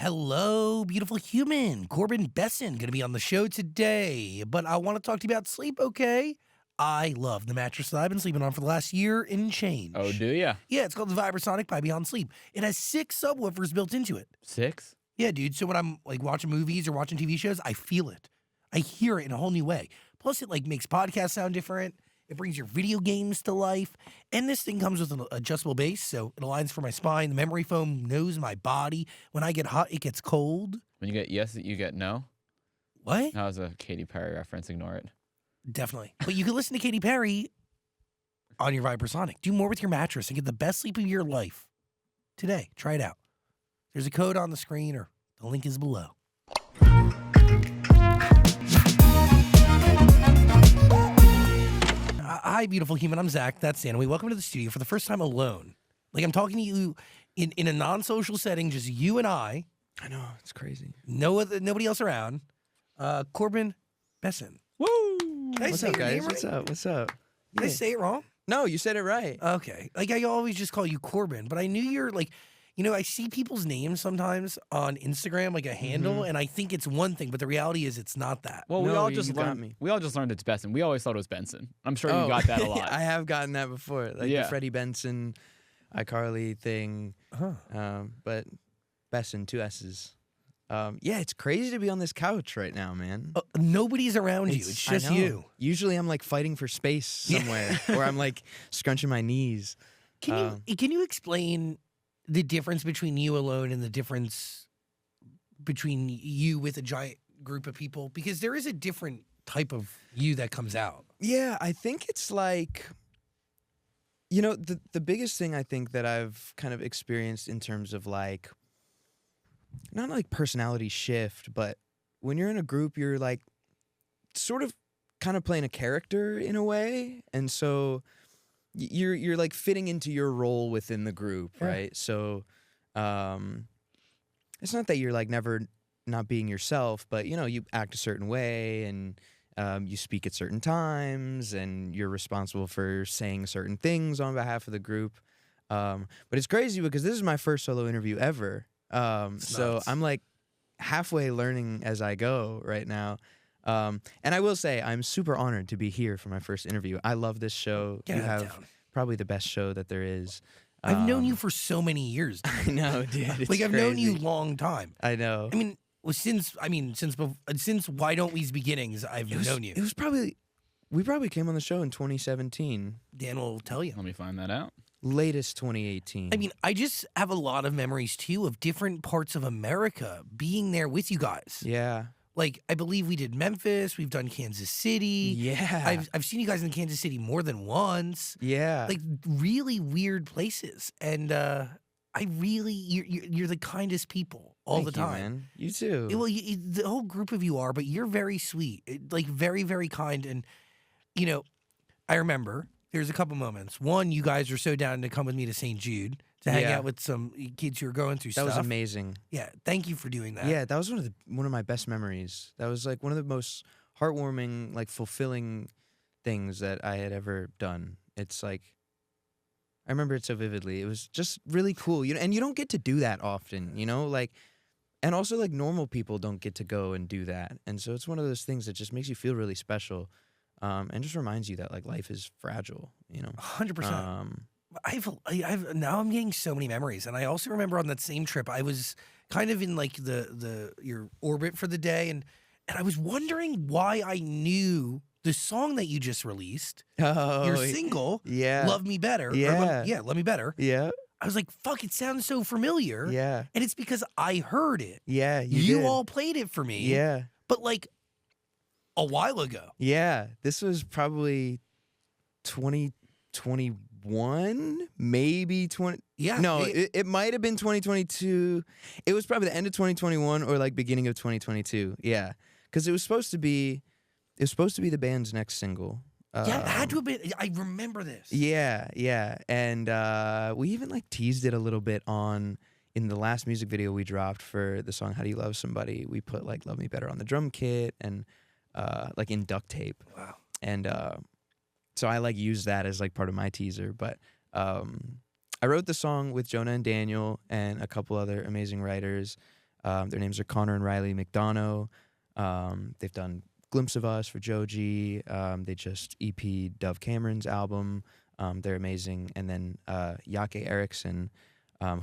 Hello, beautiful human. Corbyn Besson going to be on the show today, but I want to talk to you about sleep, okay? I love the mattress that I've been sleeping on for the last year and change. Oh, do ya? Yeah, it's called the Vibrasonic by Beyond Sleep. It has 6 subwoofers built into it. 6? Yeah, dude. So when I'm like watching movies or watching TV shows, I feel it. I hear it in a whole new way. Plus, it like makes podcasts sound different. It brings your video games to life. And this thing comes with an adjustable base, so it aligns for my spine. The memory foam knows my body. When I get hot, it gets cold. When you get yes, you get no? What? That was a Katy Perry reference. Ignore it. Definitely. But you can listen to Katy Perry on your Vibrasonic. Do more with your mattress and get the best sleep of your life. Today, try it out. There's a code on the screen or the link is below. Hi, beautiful human. I'm Zach. That's Anna. Welcome to the studio for the first time alone. Like I'm talking to you in a non-social setting, just you and I. I know, it's crazy. Nobody else around. Corbyn Besson. Woo! Did I What's say up, your guys? name right? What's up? What's up? Did I say it wrong? No, you said it right. Okay. Like I always just call you Corbyn, but I knew you're like, I see people's names sometimes on Instagram, like a handle, and I think it's one thing, but the reality is it's not that. Well, we No, all you just got learned. me. We all just learned it's Besson. We always thought it was Benson. I'm sure you got that a lot. I have gotten that before, like Yeah. the Freddie Benson, iCarly thing. Huh. But Besson, 2 S's. Yeah, it's crazy to be on this couch right now, man. Nobody's around you. It's I just know. you. Usually, I'm like fighting for space somewhere, or I'm like scrunching my knees. Can you explain the difference between you alone and the difference between you with a giant group of people? Because there is a different type of you that comes out. Yeah, I think it's like, the biggest thing I think that I've kind of experienced in terms of like, not like personality shift, but when you're in a group, you're like sort of kind of playing a character in a way. And so you're like fitting into your role within the group, Yeah. right? So it's not that you're like never not being yourself, but you act a certain way and you speak at certain times and you're responsible for saying certain things on behalf of the group. But it's crazy because this is my first solo interview ever. So nuts. I'm like halfway learning as I go right now. And I will say I'm super honored to be here for my first interview. I love this show. Get You out of have town. probably the best show that there is. I've known you for so many years. dude. I know, dude. It's Like I've known you crazy. long time. I know. I mean, since Why Don't We's beginnings, I've known you. It was we probably came on the show in 2017. Dan will tell you. Let me find that out. Latest 2018. I mean, I just have a lot of memories too of different parts of America being there with you guys. yeah. Like I believe we did Memphis, we've done Kansas City. Yeah. I've seen you guys in Kansas City more than once. yeah. Like really weird places, and you're the kindest people all Thank the you, time. man. You too. Well, the whole group of you are, but you're very sweet, like very, very kind. And, I remember there's a couple moments. One, you guys are so down to come with me to St. Jude to hang Yeah. out with some kids who are going through that stuff. was amazing. Yeah, thank you for doing that. Yeah, that was one of my best memories. That was like one of the most heartwarming, like fulfilling things that I had ever done. It's like I remember it so vividly. It was just really cool. And you don't get to do that often, like and also like normal people don't get to go and do that. And so it's one of those things that just makes you feel really special. And just reminds you that like life is fragile, 100%. Now I'm getting so many memories, and I also remember on that same trip I was kind of in like your orbit for the day, and I was wondering why I knew the song that you just released, your single, yeah. "Love Me Better." Yeah. "Love Me Better." Yeah. I was like, "Fuck, it sounds so familiar." Yeah. and it's because I heard it. Yeah. You did. all played it for me. Yeah. but like a while ago. Yeah, this was probably 2021, maybe 20. Yeah, No, it might have been 2022. It was probably the end of 2021 or like beginning of 2022. Yeah, because it was supposed to be the band's next single. Yeah, it had to have been. I remember this. Yeah, and we even like teased it a little bit in the last music video we dropped for the song "How Do You Love Somebody." We put like "Love Me Better" on the drum kit and like in duct tape. Wow. And so I like used that as like part of my teaser. But I wrote the song with Jonah and Daniel and a couple other amazing writers. Their names are Connor and Riley McDonough. They've done Glimpse of Us for Joji. They just EP'd Dove Cameron's album. They're amazing. And then Yake Eriksson,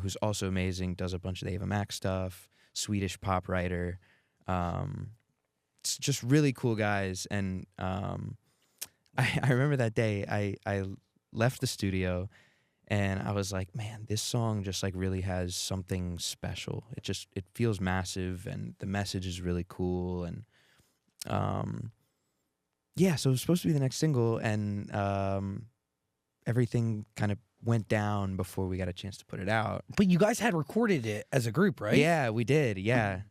who's also amazing, does a bunch of the Ava Max stuff, Swedish pop writer. It's just really cool guys. And I remember that day I left the studio and I was like, man, this song just like really has something special. It feels massive and the message is really cool. And yeah, so it was supposed to be the next single, and everything kind of went down before we got a chance to put it out. But you guys had recorded it as a group, right? Yeah, we did. Yeah.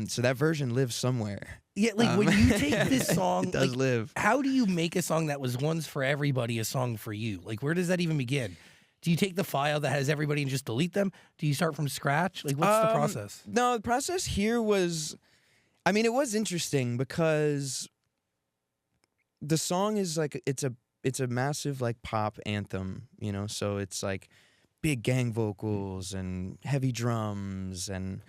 So that version lives somewhere. Yeah, like when you take this song, it does like, live. how do you make a song that was once for everybody a song for you? Like, where does that even begin? Do you take the file that has everybody and just delete them? Do you start from scratch? Like, what's the process? No, the process here was, I mean, it was interesting because the song is like, it's a massive like pop anthem, you know? So it's like big gang vocals and heavy drums and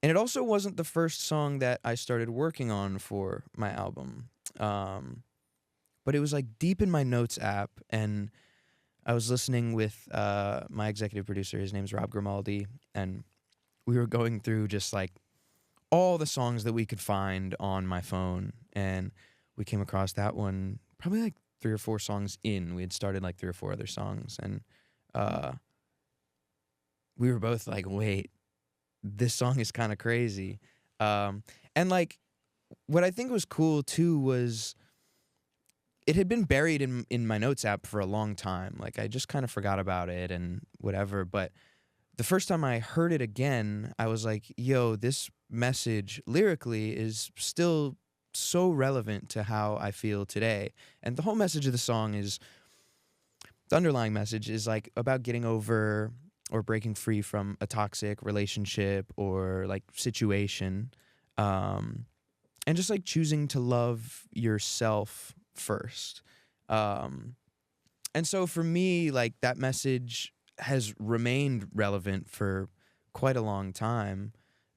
it also wasn't the first song that I started working on for my album. But it was like deep in my notes app, and I was listening with my executive producer. His name's Rob Grimaldi, and we were going through just like all the songs that we could find on my phone, and we came across that one probably like 3 or 4 songs in. We had started like 3 or 4 other songs, and we were both like, wait, this song is kind of crazy. And like what I think was cool too was it had been buried in my notes app for a long time. Like I just kind of forgot about it and whatever. But the first time I heard it again, I was like, yo, this message lyrically is still so relevant to how I feel today. And the whole message of the song is, the underlying message is like about getting over or breaking free from a toxic relationship or like situation. And just like choosing to love yourself first. And so for me, like that message has remained relevant for quite a long time,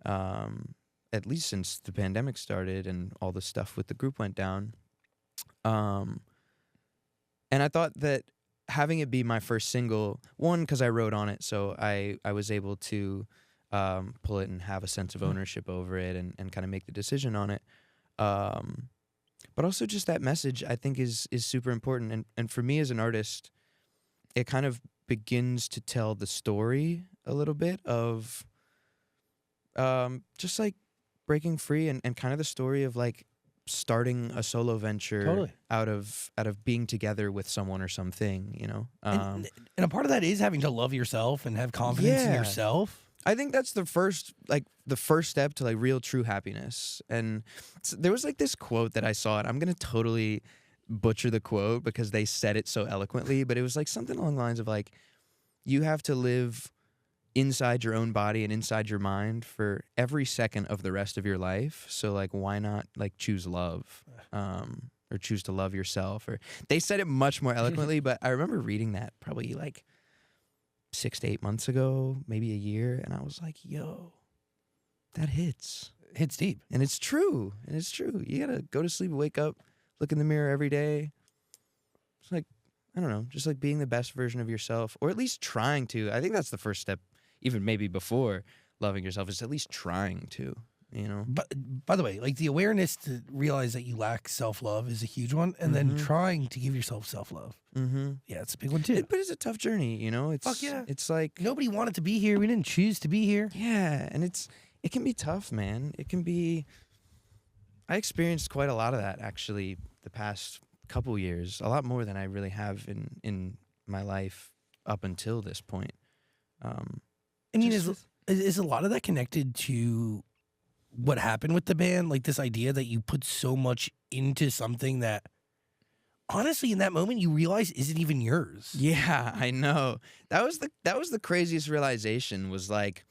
at least since the pandemic started and all the stuff with the group went down. And I thought that having it be my first single, one, because I wrote on it, so I was able to pull it and have a sense of ownership over it and kind of make the decision on it. But also just that message I think is super important. And for me as an artist, it kind of begins to tell the story a little bit of just like breaking free and kind of the story of like starting a solo venture Totally. out of being together with someone or something, you know. And a part of that is having to love yourself and have confidence in Yeah. yourself. I think that's the first step to like real true happiness. And there was like this quote that I saw, and I'm gonna totally butcher the quote because they said it so eloquently, but it was like something along the lines of like, you have to live inside your own body and inside your mind for every second of the rest of your life. So like, why not like choose love, or choose to love yourself? Or they said it much more eloquently, but I remember reading that probably like 6 to 8 months ago, maybe a year, and I was like, yo, that hits. Hits deep. And it's true. And it's true. You gotta go to sleep, wake up, look in the mirror every day. It's like, I don't know, just like being the best version of yourself, or at least trying to. I think that's the first step, even maybe before loving yourself, is at least trying to, you know? But by the way, like the awareness to realize that you lack self-love is a huge one, and then trying to give yourself self-love. Mm-hmm. Yeah, it's a big one too. But it's a tough journey, you know? It's, Fuck yeah. It's like, Nobody wanted to be here. We didn't choose to be here. yeah, and it can be tough, man. It can be. I experienced quite a lot of that actually the past couple years, a lot more than I really have in my life up until this point. I mean, is a lot of that connected to what happened with the band? Like this idea that you put so much into something that, honestly, in that moment you realize isn't even yours. Yeah, I know. That was the craziest realization, was like,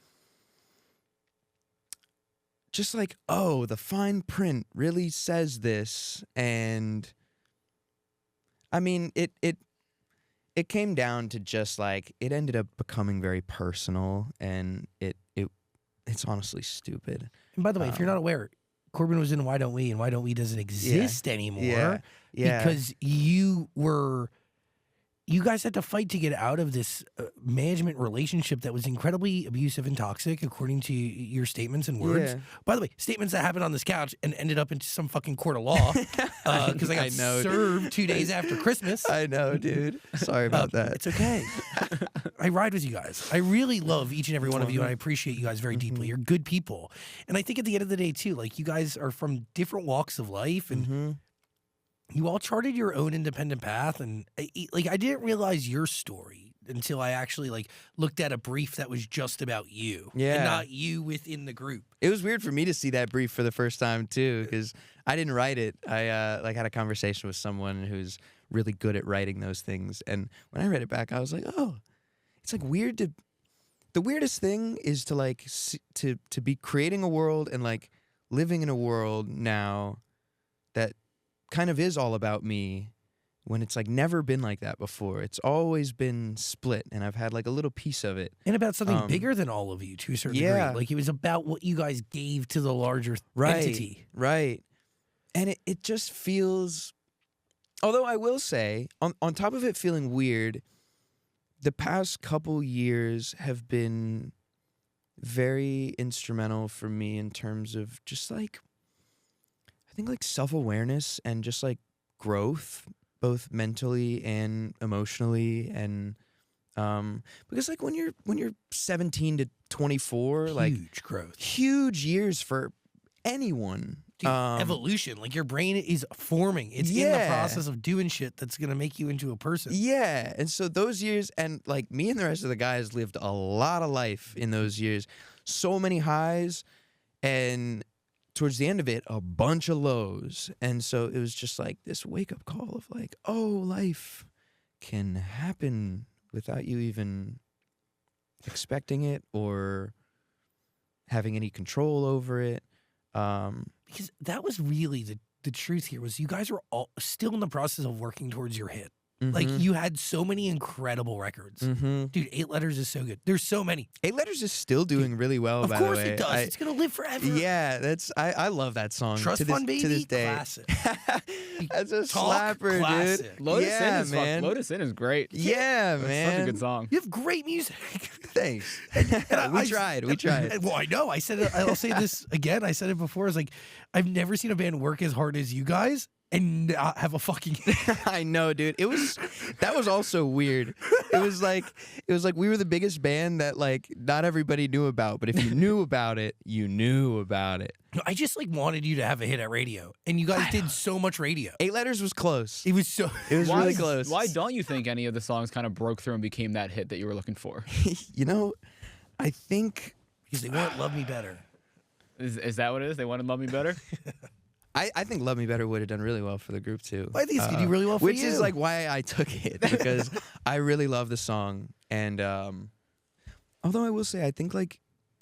just like, oh, the fine print really says this. And I mean, it came down to just like, it ended up becoming very personal, and it it's honestly stupid. And by the way, if you're not aware, Corbyn was in Why Don't We, and Why Don't We doesn't exist anymore because you guys had to fight to get out of this management relationship that was incredibly abusive and toxic, according to your statements and words. Yeah. By the way, statements that happened on this couch and ended up into some fucking court of law because I got served 2 days after Christmas. I know, dude. Sorry about that. It's okay. I ride with you guys. I really love each and every one of you, and I appreciate you guys very deeply. You're good people. And I think at the end of the day, too, like, you guys are from different walks of life, and you all charted your own independent path. And I didn't realize your story until I actually looked at a brief that was just about you, and not you within the group. It was weird for me to see that brief for the first time too, because I didn't write it. I had a conversation with someone who's really good at writing those things, and when I read it back, I was like, oh, it's weird to. The weirdest thing is to be creating a world and living in a world now that kind of is all about me, when it's never been like that before. It's always been split, and I've had a little piece of it. And about something bigger than all of you to a certain degree. It was about what you guys gave to the larger entity. Right. And it just feels, although I will say, on top of it feeling weird, the past couple years have been very instrumental for me in terms of just I think self-awareness and just growth, both mentally and emotionally, and because when you're 17 to 24, huge growth, huge years for anyone. Dude, evolution, your brain is forming. It's in the process of doing shit that's gonna make you into a person. Yeah, and so those years, and me and the rest of the guys lived a lot of life in those years. So many highs, and towards the end of it, a bunch of lows. And so it was just this wake-up call of oh, life can happen without you even expecting it or having any control over it. Because that was really the truth here, was you guys were all still in the process of working towards your hit. You had so many incredible records. Dude, 8 Letters is so good. There's so many. 8 Letters is still doing really well, by the way. Of course it does. It's going to live forever. Yeah, I love that song. Trust Fund Baby, to this day. classic. That's a slapper, classic. dude. Lotus yeah, In is man. Lotus In is great. Yeah, That's man. such a good song. You have great music. Thanks. We tried. Well, I know. I said it. I'll say this again. I said it before. It's I've never seen a band work as hard as you guys and not have a fucking I know, dude. That was also weird. It was like we were the biggest band that not everybody knew about, but if you knew about it, you knew about it. I just wanted you to have a hit at radio, and you guys did so much radio. 8 Letters was close. It was really close. Why don't you think any of the songs kind of broke through and became that hit that you were looking for? I think because they want Love Me Better. Is that what it is? They wanted Love Me Better? I think Love Me Better would have done really well for the group too. I think it's gonna do really well for which you. Which is why I took it, because I really love the song. And although I will say, I think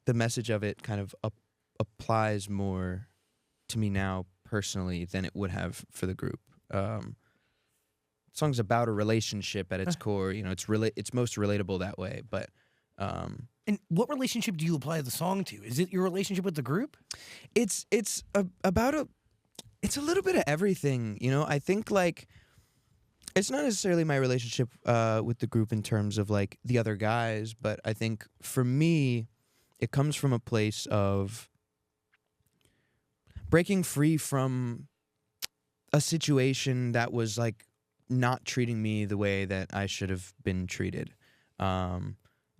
the message of it kind of applies more to me now personally than it would have for the group. Song's about a relationship at its core. It's most relatable that way. But and what relationship do you apply the song to? Is it your relationship with the group? It's a little bit of everything, I think it's not necessarily my relationship with the group in terms of the other guys, but I think for me, it comes from a place of breaking free from a situation that was not treating me the way that I should have been treated.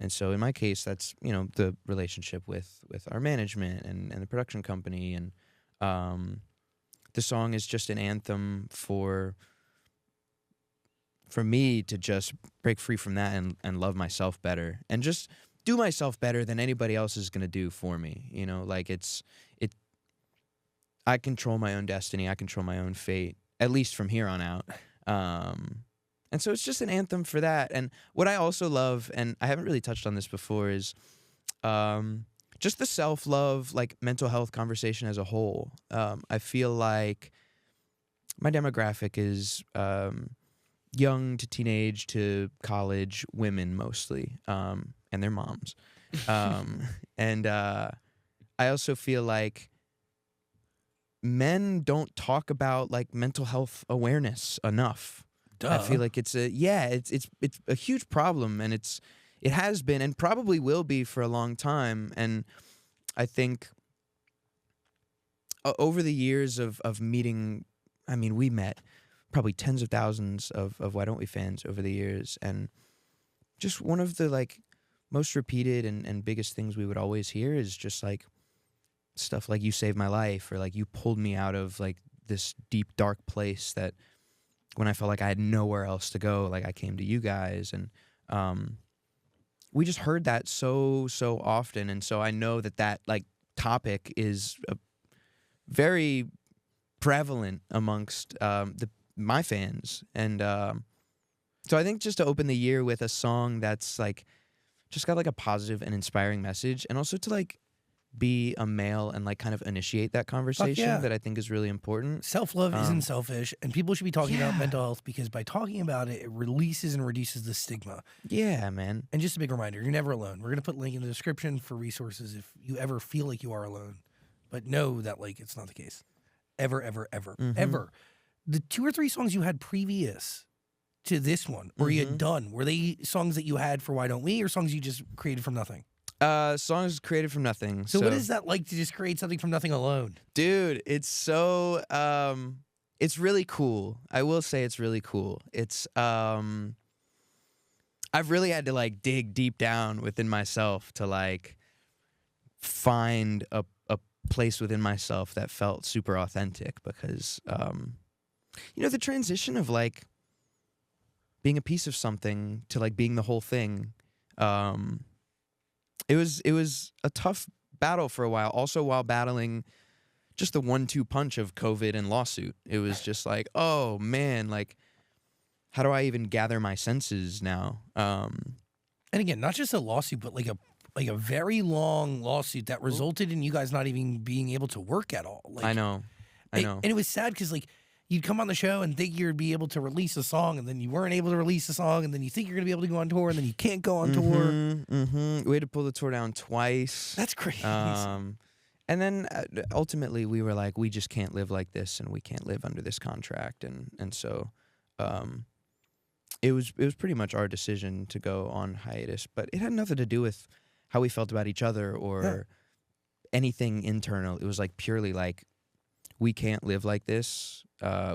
And so in my case, that's, the relationship with our management and the production company. And the song is just an anthem for me to just break free from that and love myself better and just do myself better than anybody else is going to do for me. I control my own destiny. I control my own fate, at least from here on out. And so it's just an anthem for that. And what I also love, and I haven't really touched on this before, is just the self-love, mental health conversation as a whole. I feel like my demographic is young to teenage to college women mostly, and their moms. And I also feel like men don't talk about like mental health awareness enough. Duh. I feel like it's a huge problem, and it has been and probably will be for a long time. And I think over the years of meeting, I mean, we met probably tens of thousands of Why Don't We fans over the years, and just one of the like most repeated and biggest things we would always hear is just like stuff like "you saved my life" or like "you pulled me out of like this deep dark place that when I felt like I had nowhere else to go, like I came to you guys." And we just heard that so often, and so I know that like topic is very prevalent amongst my fans. And so I think just to open the year with a song that's like just got like a positive and inspiring message, and also to like be a male and like kind of initiate that conversation yeah. that I think is really important. Self-love isn't selfish, and people should be talking about mental health, because by talking about it, it releases and reduces the stigma. Yeah, man. And just a big reminder, you're never alone. We're going to put a link in the description for resources if you ever feel like you are alone. But know that like it's not the case. Ever, ever, ever, ever. The 2 or 3 songs you had previous to this one, or you had done, were they songs that you had for Why Don't We, or songs you just created from nothing? Songs created from nothing. So what is that like to just create something from nothing alone? Dude, it's so it's really cool. I will say it's really cool. It's I've really had to like dig deep down within myself to like find a place within myself that felt super authentic, because you know, the transition of like being a piece of something to like being the whole thing, it was a tough battle for a while, also while battling just the 1-2 punch of COVID and lawsuit. It was just like, oh man, like how do I even gather my senses now? And again, not just a lawsuit, but like a very long lawsuit that resulted in you guys not even being able to work at all. Like, I know. And it was sad because like you'd come on the show and think you'd be able to release a song, and then you weren't able to release a song, and then you think you're gonna be able to go on tour, and then you can't go on tour. We had to pull the tour down twice. That's crazy. And then ultimately we were like, we just can't live like this, and we can't live under this contract, and so it was pretty much our decision to go on hiatus. But it had nothing to do with how we felt about each other or anything internal. It was like purely like, we can't live like this.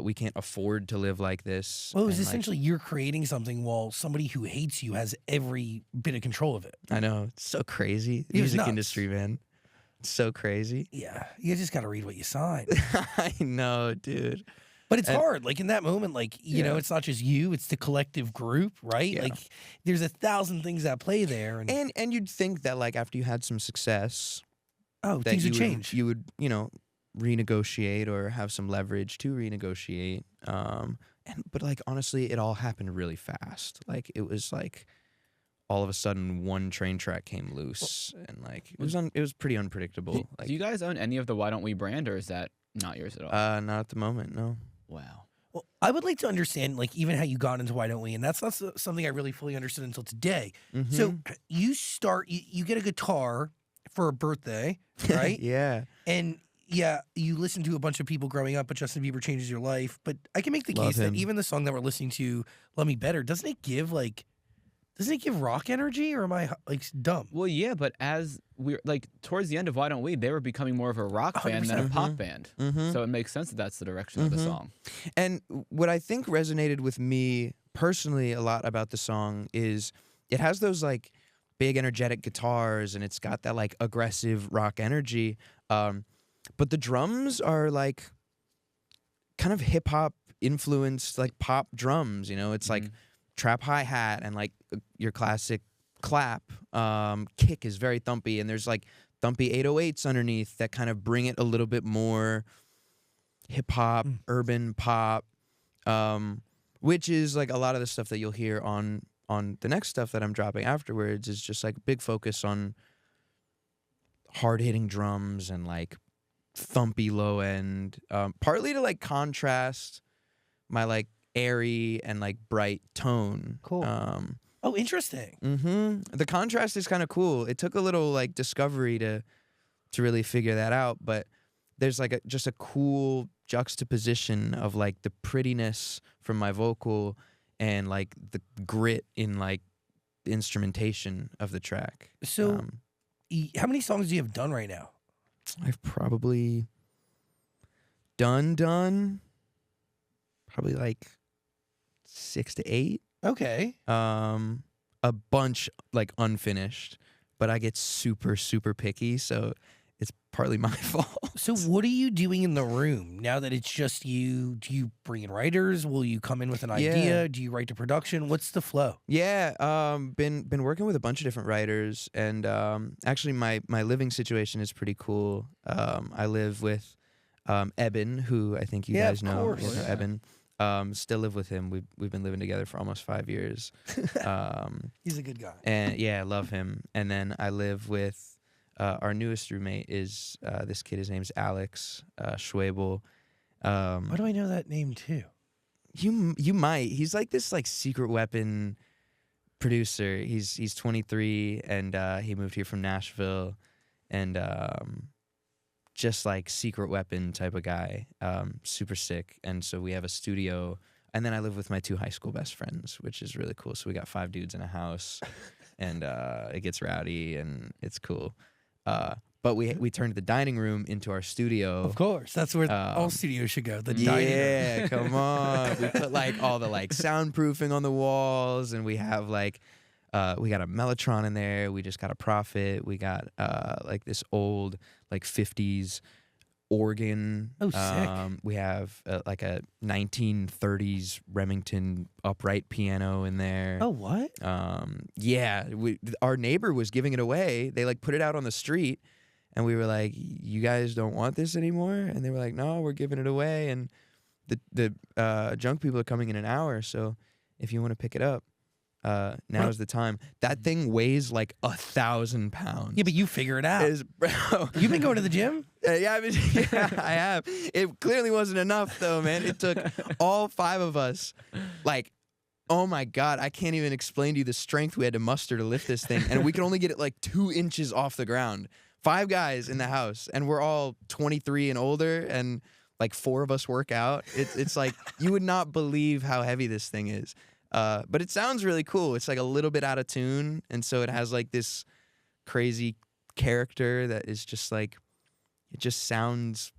We can't afford to live like this. Well, it was And, essentially you're creating something while somebody who hates you has every bit of control of it. I know, it's so crazy. The It was music nuts. industry, man. It's so crazy. Yeah, you just got to read what you sign. I know, dude. But it's hard. Like in that moment, like, you know, it's not just you, it's the collective group, right? Yeah. Like there's 1,000 things at play there. And you'd think that like after you had some success, that things would change. You would, you know, renegotiate or have some leverage to renegotiate. But like honestly, it all happened really fast. Like it was like all of a sudden one train track came loose, and like it was pretty unpredictable. Do you guys own any of the Why Don't We brand, or is that not yours at all? Not at the moment, no. Wow. Well, I would like to understand, like, even how you got into Why Don't We, and that's not something I really fully understood until today. So you you get a guitar for a birthday, right? Yeah. And yeah, you listen to a bunch of people growing up, but Justin Bieber changes your life. But I can make the case that even the song that we're listening to, "Love Me Better," doesn't it give rock energy, or am I like dumb? Well, yeah, but as we're like towards the end of Why Don't We, they were becoming more of a rock band than a pop band. So it makes sense that that's the direction of the song. And what I think resonated with me personally a lot about the song is it has those like big energetic guitars, and it's got that like aggressive rock energy. But the drums are like kind of hip hop influenced, like pop drums, you know? It's like trap hi-hat and like your classic clap. Kick is very thumpy, and there's like thumpy 808s underneath that kind of bring it a little bit more hip hop, urban pop, which is like a lot of the stuff that you'll hear on the next stuff that I'm dropping afterwards is just like big focus on hard hitting drums and like thumpy low end, partly to like contrast my like airy and like bright tone. Cool. Oh, interesting. The contrast is kind of cool. It took a little like discovery to to really figure that out. But there's like just a cool juxtaposition of like the prettiness from my vocal and like the grit in like the instrumentation of the track. So, how many songs do you have done right now? I've probably done probably like 6 to 8. Okay. A bunch like unfinished, but I get super picky, so it's partly my fault. So what are you doing in the room now that it's just you? Do you bring in writers? Will you come in with an idea? Do you write to production? What's the flow? Yeah, been working with a bunch of different writers, and actually my living situation is pretty cool. I live with Eben, who I think you guys know. Course. You know Eben. Still live with him. We've been living together for almost 5 years. He's a good guy. And yeah, I love him. And then I live with our newest roommate is this kid. His name's Alex Schwabel. Why do I know that name too? You might. He's like this like secret weapon producer. He's 23 and he moved here from Nashville, and just like secret weapon type of guy, super sick. And so we have a studio, and then I live with my 2 high school best friends, which is really cool. So we got 5 dudes in a house, and it gets rowdy and it's cool. But we turned the dining room into our studio. Of course, that's where all studios should go. The dining room. Yeah, come on. We put like all the like soundproofing on the walls, and we have like we got a Mellotron in there. We just got a Prophet. We got like this old like 50s organ. Oh, sick. We have like a 1930s Remington upright piano in there. Oh, what? Yeah, our neighbor was giving it away. They like put it out on the street, and we were like, "You guys don't want this anymore?" And they were like, "No, we're giving it away." And the junk people are coming in an hour, so if you want to pick it up, now is the time. That thing weighs like 1,000 pounds. Yeah, but you figure it out. Bro. You've been going to the gym? Yeah, I mean, yeah, I have. It clearly wasn't enough, though, man. It took all 5 of us. Like, oh my God, I can't even explain to you the strength we had to muster to lift this thing. And we could only get it like 2 inches off the ground. 5 guys in the house, and we're all 23 and older, and like 4 of us work out. It's like, you would not believe how heavy this thing is. But it sounds really cool. It's like a little bit out of tune, and so it has like this crazy character that is just like, it just sounds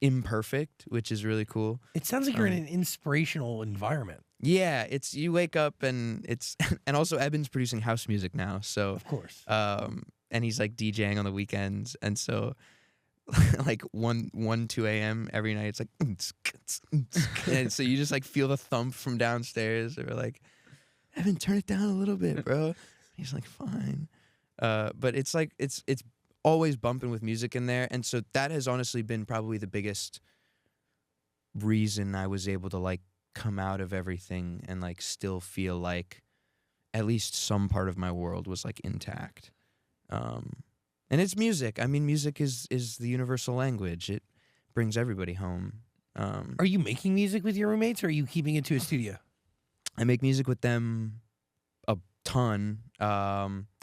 imperfect, which is really cool. It sounds like you're in an inspirational environment. Yeah, it's, you wake up and it's, and also Eben's producing house music now, so Of course. and he's like DJing on the weekends, and so like 2 a.m. every night, it's like and so you just like feel the thump from downstairs. Or like, Eben, turn it down a little bit, bro. He's like, fine. But it's like it's always bumping with music in there, and so that has honestly been probably the biggest reason I was able to like come out of everything and like still feel like at least some part of my world was like intact. And it's music. I mean, music is the universal language. It brings everybody home. Are you making music with your roommates, or are you keeping it to a studio? I make music with them a ton.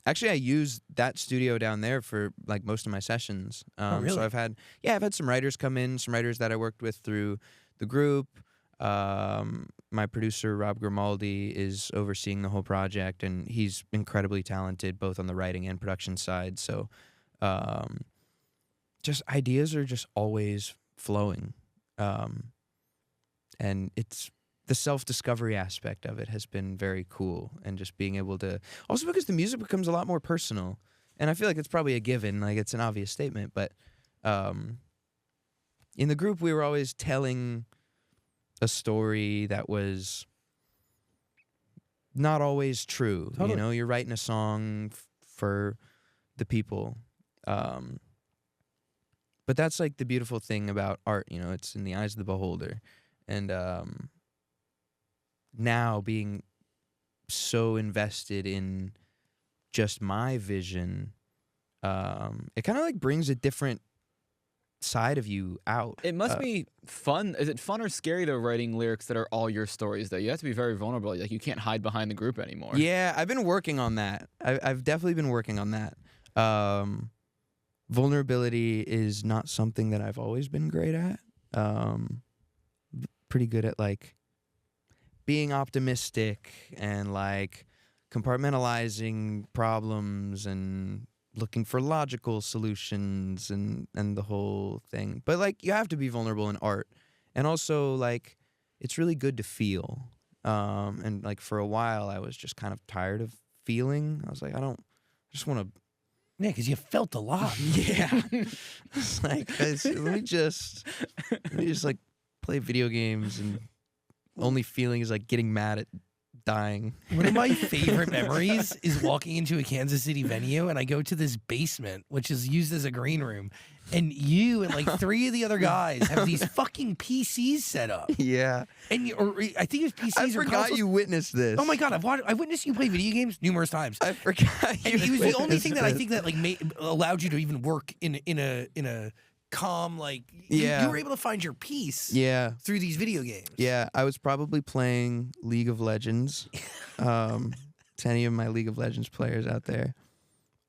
Actually, I use that studio down there for like most of my sessions. Really? So I've had some writers come in, some writers that I worked with through the group. My producer, Rob Grimaldi, is overseeing the whole project, and he's incredibly talented both on the writing and production side. So just ideas are just always flowing. And it's the self-discovery aspect of it has been very cool, and just being able to, also because the music becomes a lot more personal, and I feel like it's probably a given, like it's an obvious statement, but in the group we were always telling a story that was not always true. Totally. You know, you're writing a song for the people. But that's like the beautiful thing about art, you know, it's in the eyes of the beholder. And now being so invested in just my vision, it kind of like brings a different side of you out. It must be fun. Is it fun or scary though, writing lyrics that are all your stories though? You have to be very vulnerable. Like you can't hide behind the group anymore. Yeah, I've been working on that. I've definitely been working on that. vulnerability is not something that I've always been great at. Pretty good at like being optimistic and like compartmentalizing problems and looking for logical solutions and the whole thing. But like you have to be vulnerable in art. And also like it's really good to feel. And like for a while I was just kind of tired of feeling. I was like, I just want to. Yeah, because you felt a lot. Yeah. It's like, guys, let me just like play video games, and only feeling is like getting mad at dying. One of my favorite memories is walking into a Kansas City venue, and I go to this basement, which is used as a green room, and you and like 3 of the other guys have these fucking PCs set up. Yeah. And I think it's PCs I or forgot consoles. you witnessed this. Oh my god, I witnessed you play video games numerous times. I forgot you And it was the only witnessed thing that I this. think that like allowed you to even work in a calm, like you Yeah. were able to find your peace Yeah. through these video games. Yeah, I was probably playing League of Legends. To any of my League of Legends players out there,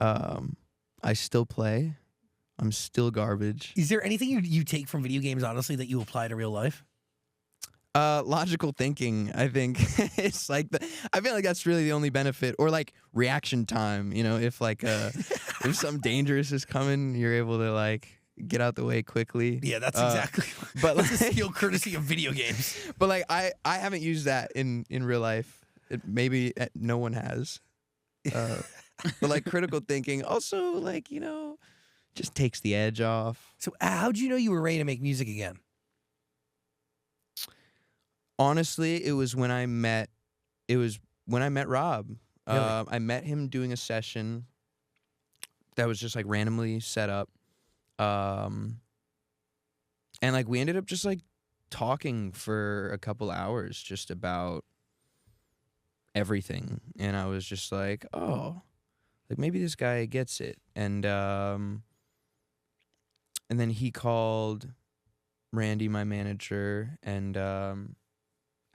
I still play. I'm still garbage. Is there anything you take from video games, honestly, that you apply to real life? Logical thinking, I think. It's like I feel like that's really the only benefit, or like reaction time. You know, if like if something dangerous is coming, you're able to like get out the way quickly. Yeah, that's exactly. but That's a like- skill courtesy of video games. But like I haven't used that in real life. Maybe no one has. But like critical thinking also, like, you know, just takes the edge off. So how'd you know you were ready to make music again? Honestly, it was when I met Rob. Really? I met him doing a session that was just like randomly set up. And like we ended up just like talking for a couple hours just about everything. And I was just like, oh, like maybe this guy gets it. And then he called Randy, my manager, and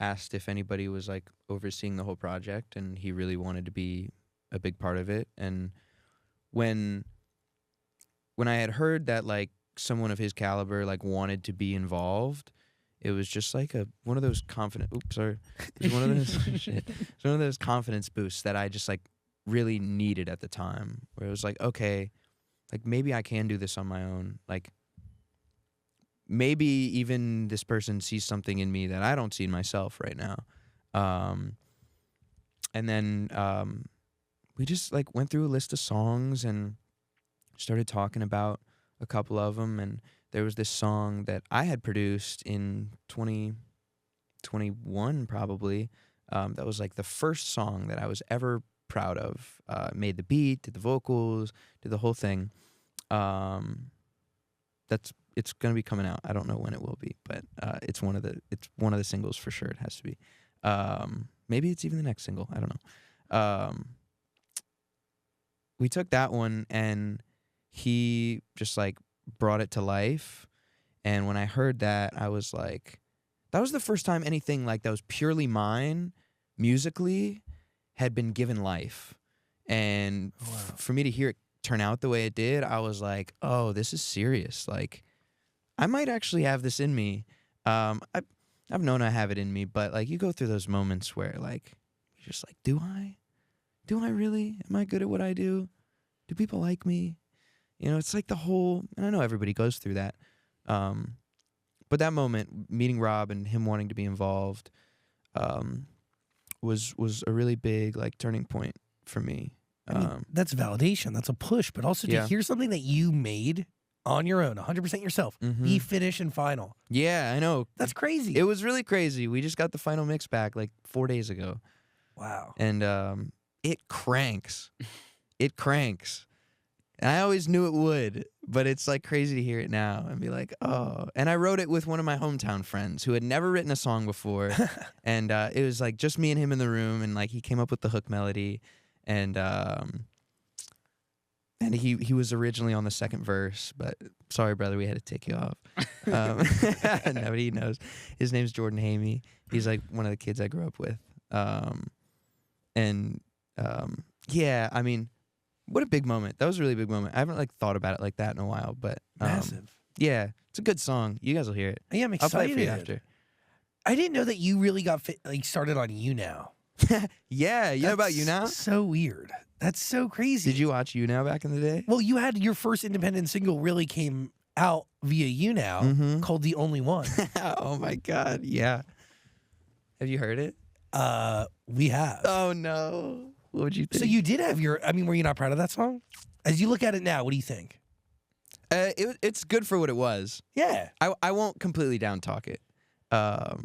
asked if anybody was like overseeing the whole project, and he really wanted to be a big part of it. And when I had heard that like someone of his caliber like wanted to be involved, it was just like one of those confident. Oops, sorry. It was one of those shit. It's one of those confidence boosts that I just like really needed at the time, where it was like, okay, like maybe I can do this on my own. Like maybe even this person sees something in me that I don't see in myself right now. And then we just like went through a list of songs and started talking about a couple of them. And there was this song that I had produced in 2021 probably. That was like the first song that I was ever proud of. Made the beat, did the vocals, did the whole thing. It's gonna be coming out. I don't know when it will be, but it's one of the singles for sure. It has to be. Maybe it's even the next single. I don't know. We took that one and he just like brought it to life. And when I heard that, I was like, that was the first time anything like that was purely mine musically had been given life. And for me to hear it turn out the way it did, I was like, oh, this is serious. Like, I might actually have this in me. I've known I have it in me, but like you go through those moments where like you're just like, do I really? Am I good at what I do? Do people like me? You know, it's like the whole, and I know everybody goes through that. But that moment, meeting Rob and him wanting to be involved, was a really big like turning point for me. I mean, that's validation. That's a push. But also to Yeah. hear something that you made on your own, 100% yourself, be finished and final. Yeah, I know. That's crazy. It was really crazy. We just got the final mix back like 4 days ago. Wow. And it cranks. It cranks. And I always knew it would, but it's like crazy to hear it now and be like, oh. And I wrote it with one of my hometown friends who had never written a song before. And it was like just me and him in the room, and like he came up with the hook melody. And he was originally on the second verse, but sorry, brother, we had to take you off. Nobody knows. His name's Jordan Hamey. He's like one of the kids I grew up with. Yeah, I mean, What a big moment. That was a really big moment. I haven't like thought about it like that in a while, but Massive. yeah, it's a good song. You guys will hear it. Yeah, I'm I'll play excited. it for you after. I didn't know that you really got started on You Now. Yeah, you know about You Now? So weird. That's so crazy. Did you watch You Now back in the day? Well, you had your first independent single really came out via You Now called The Only One. Oh my God, yeah. Have you heard it? We have. Oh no. What would you think? So you did have were you not proud of that song? As you look at it now, what do you think? It's good for what it was. Yeah. I won't completely down talk it. I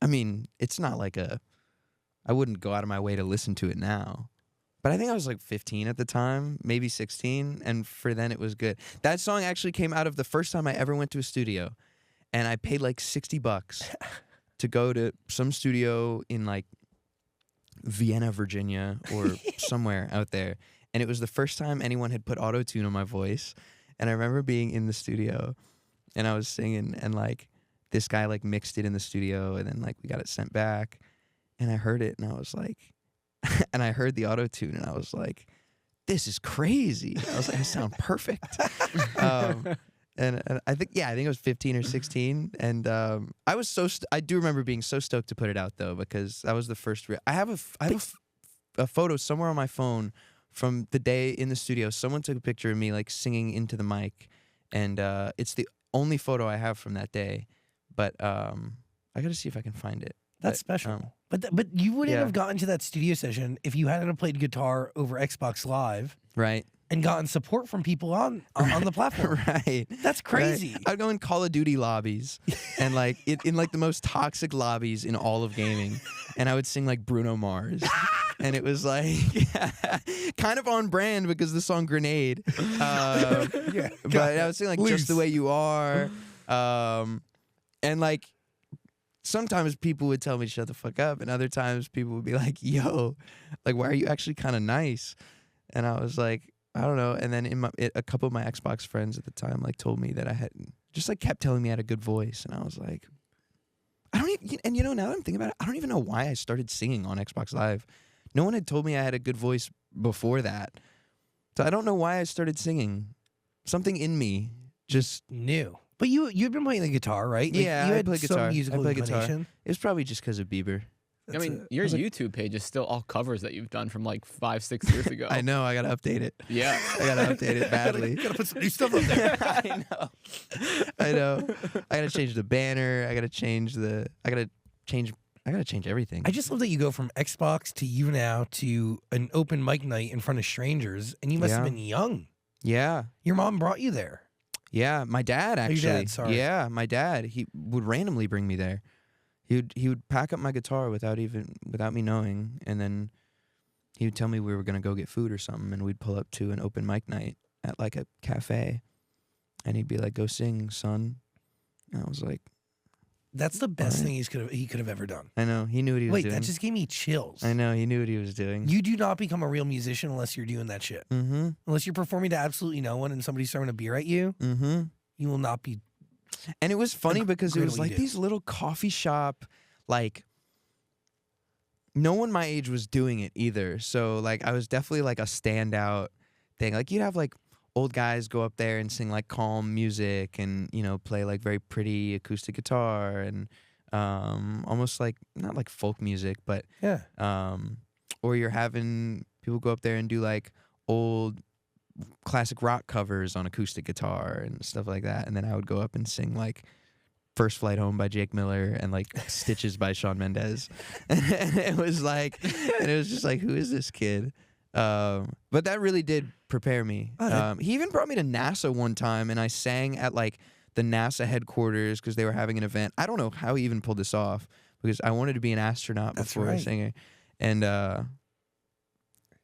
mean, it's not like I wouldn't go out of my way to listen to it now. But I think I was like 15 at the time, maybe 16, and for then it was good. That song actually came out of the first time I ever went to a studio, and I paid like $60 to go to some studio in like Vienna, Virginia, or somewhere out there. And it was the first time anyone had put auto-tune on my voice. And I remember being in the studio, and I was singing, and like this guy like mixed it in the studio, and then like we got it sent back, and I heard it, and I was like, and I heard the auto-tune, and I was like, this is crazy. I was like, I sound perfect. And I think it was 15 or 16, and I was I do remember being so stoked to put it out though, because that was the first. I have a photo somewhere on my phone from the day in the studio. Someone took a picture of me like singing into the mic, and it's the only photo I have from that day. But I got to see if I can find it. That's special. But you wouldn't have gotten to that studio session if you hadn't played guitar over Xbox Live, right? And gotten support from people on the platform. Right. That's crazy. Right. I'd go in Call of Duty lobbies and like in like the most toxic lobbies in all of gaming, and I would sing like Bruno Mars. And it was like kind of on brand because the song Grenade. But I would sing like Just the Way You Are. And like sometimes people would tell me to shut the fuck up, and other times people would be like, yo, like, why are you actually kind of nice? And I was like, I don't know. And then a couple of my Xbox friends at the time like told me that I had just like kept telling me I had a good voice, and I was like, I don't even. And now that I'm thinking about it, I don't even know why I started singing on Xbox Live. No one had told me I had a good voice before that, so I don't know why I started singing. Something in me just knew. But you'd been playing the guitar, right? Like, yeah, you I had play some guitar. musical I play guitar. inclination. It was probably just because of Bieber. I mean, your YouTube page is still all covers that you've done from like 5-6 years ago. I know. I gotta update it. Yeah, I gotta update it badly. Gotta put some new stuff up there. I know. I gotta change the banner. I gotta change everything. I just love that you go from Xbox to You Now to an open mic night in front of strangers, and you must have been young. Yeah. Your mom brought you there. Yeah, my dad actually. Your dad, sorry. Yeah, my dad. He would randomly bring me there. He would pack up my guitar without me knowing, and then he would tell me we were gonna go get food or something, and we'd pull up to an open mic night at like a cafe, and he'd be like, "Go sing, son." And I was like, "That's the best thing he could have ever done." I know. He knew what he was doing. Wait, that just gave me chills. I know. He knew what he was doing. You do not become a real musician unless you're doing that shit. Mm-hmm. Unless you're performing to absolutely no one and somebody's throwing a beer at you, you will not be. And it was funny because it was like do. these little coffee shop, like, no one my age was doing it either. So, like, I was definitely, like, a standout thing. Like, you'd have, like, old guys go up there and sing, like, calm music and, play, like, very pretty acoustic guitar and almost, like, not, like, folk music, but... Yeah. Or you're having people go up there and do, like, old classic rock covers on acoustic guitar and stuff like that, and then I would go up and sing like First Flight Home by Jake Miller and like Stitches by Shawn Mendes. And it was just like, who is this kid? But that really did prepare me. He even brought me to NASA one time, and I sang at like the NASA headquarters because they were having an event. I don't know how he even pulled this off because I wanted to be an astronaut before a singer, and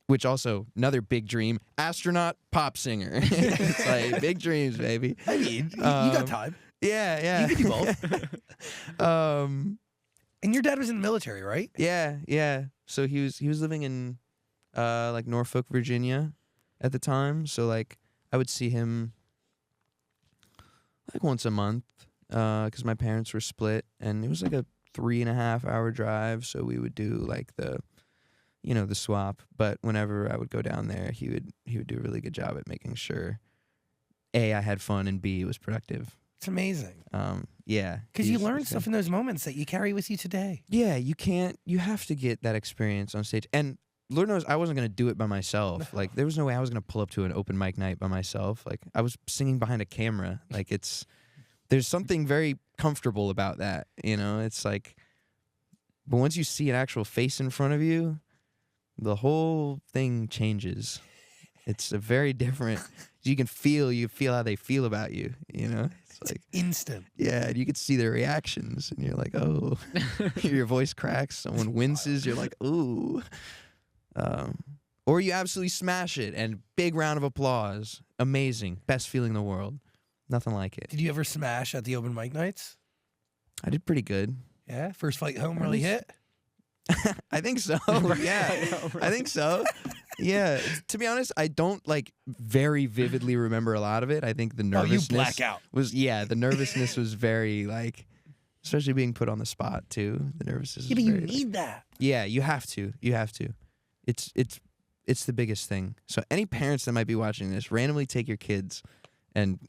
which also, another big dream, astronaut, pop singer. It's like, big dreams, baby. I mean, you got time. Yeah. You can do both. And your dad was in the military, right? Yeah. So he was living in like Norfolk, Virginia at the time. So like I would see him like once a month because my parents were split, and it was like a 3.5 hour drive. So we would do like the the swap. But whenever I would go down there, he would do a really good job at making sure A, I had fun, and B, it was productive. It's amazing. Yeah. Because you learn stuff in those moments that you carry with you today. Yeah, you have to get that experience on stage. And Lord knows I wasn't going to do it by myself. Like, there was no way I was going to pull up to an open mic night by myself. Like, I was singing behind a camera. Like, there's something very comfortable about that, It's like, but once you see an actual face in front of you, the whole thing changes. It's a very different. You feel how they feel about you. It's like instant. Yeah, and you can see their reactions, and you're like, oh, your voice cracks. Someone winces, you're like, ooh. Or you absolutely smash it, and big round of applause. Amazing, best feeling in the world. Nothing like it. Did you ever smash at the open mic nights? I did pretty good. Yeah, first flight home really hit. I think so. Yeah, I think so. Yeah, to be honest, I don't very vividly remember a lot of it. I think the nervousness you black out. the nervousness was very especially being put on the spot too. The nervousness. Yeah, but you need that. Yeah, you have to. You have to. It's the biggest thing. So any parents that might be watching this, randomly take your kids and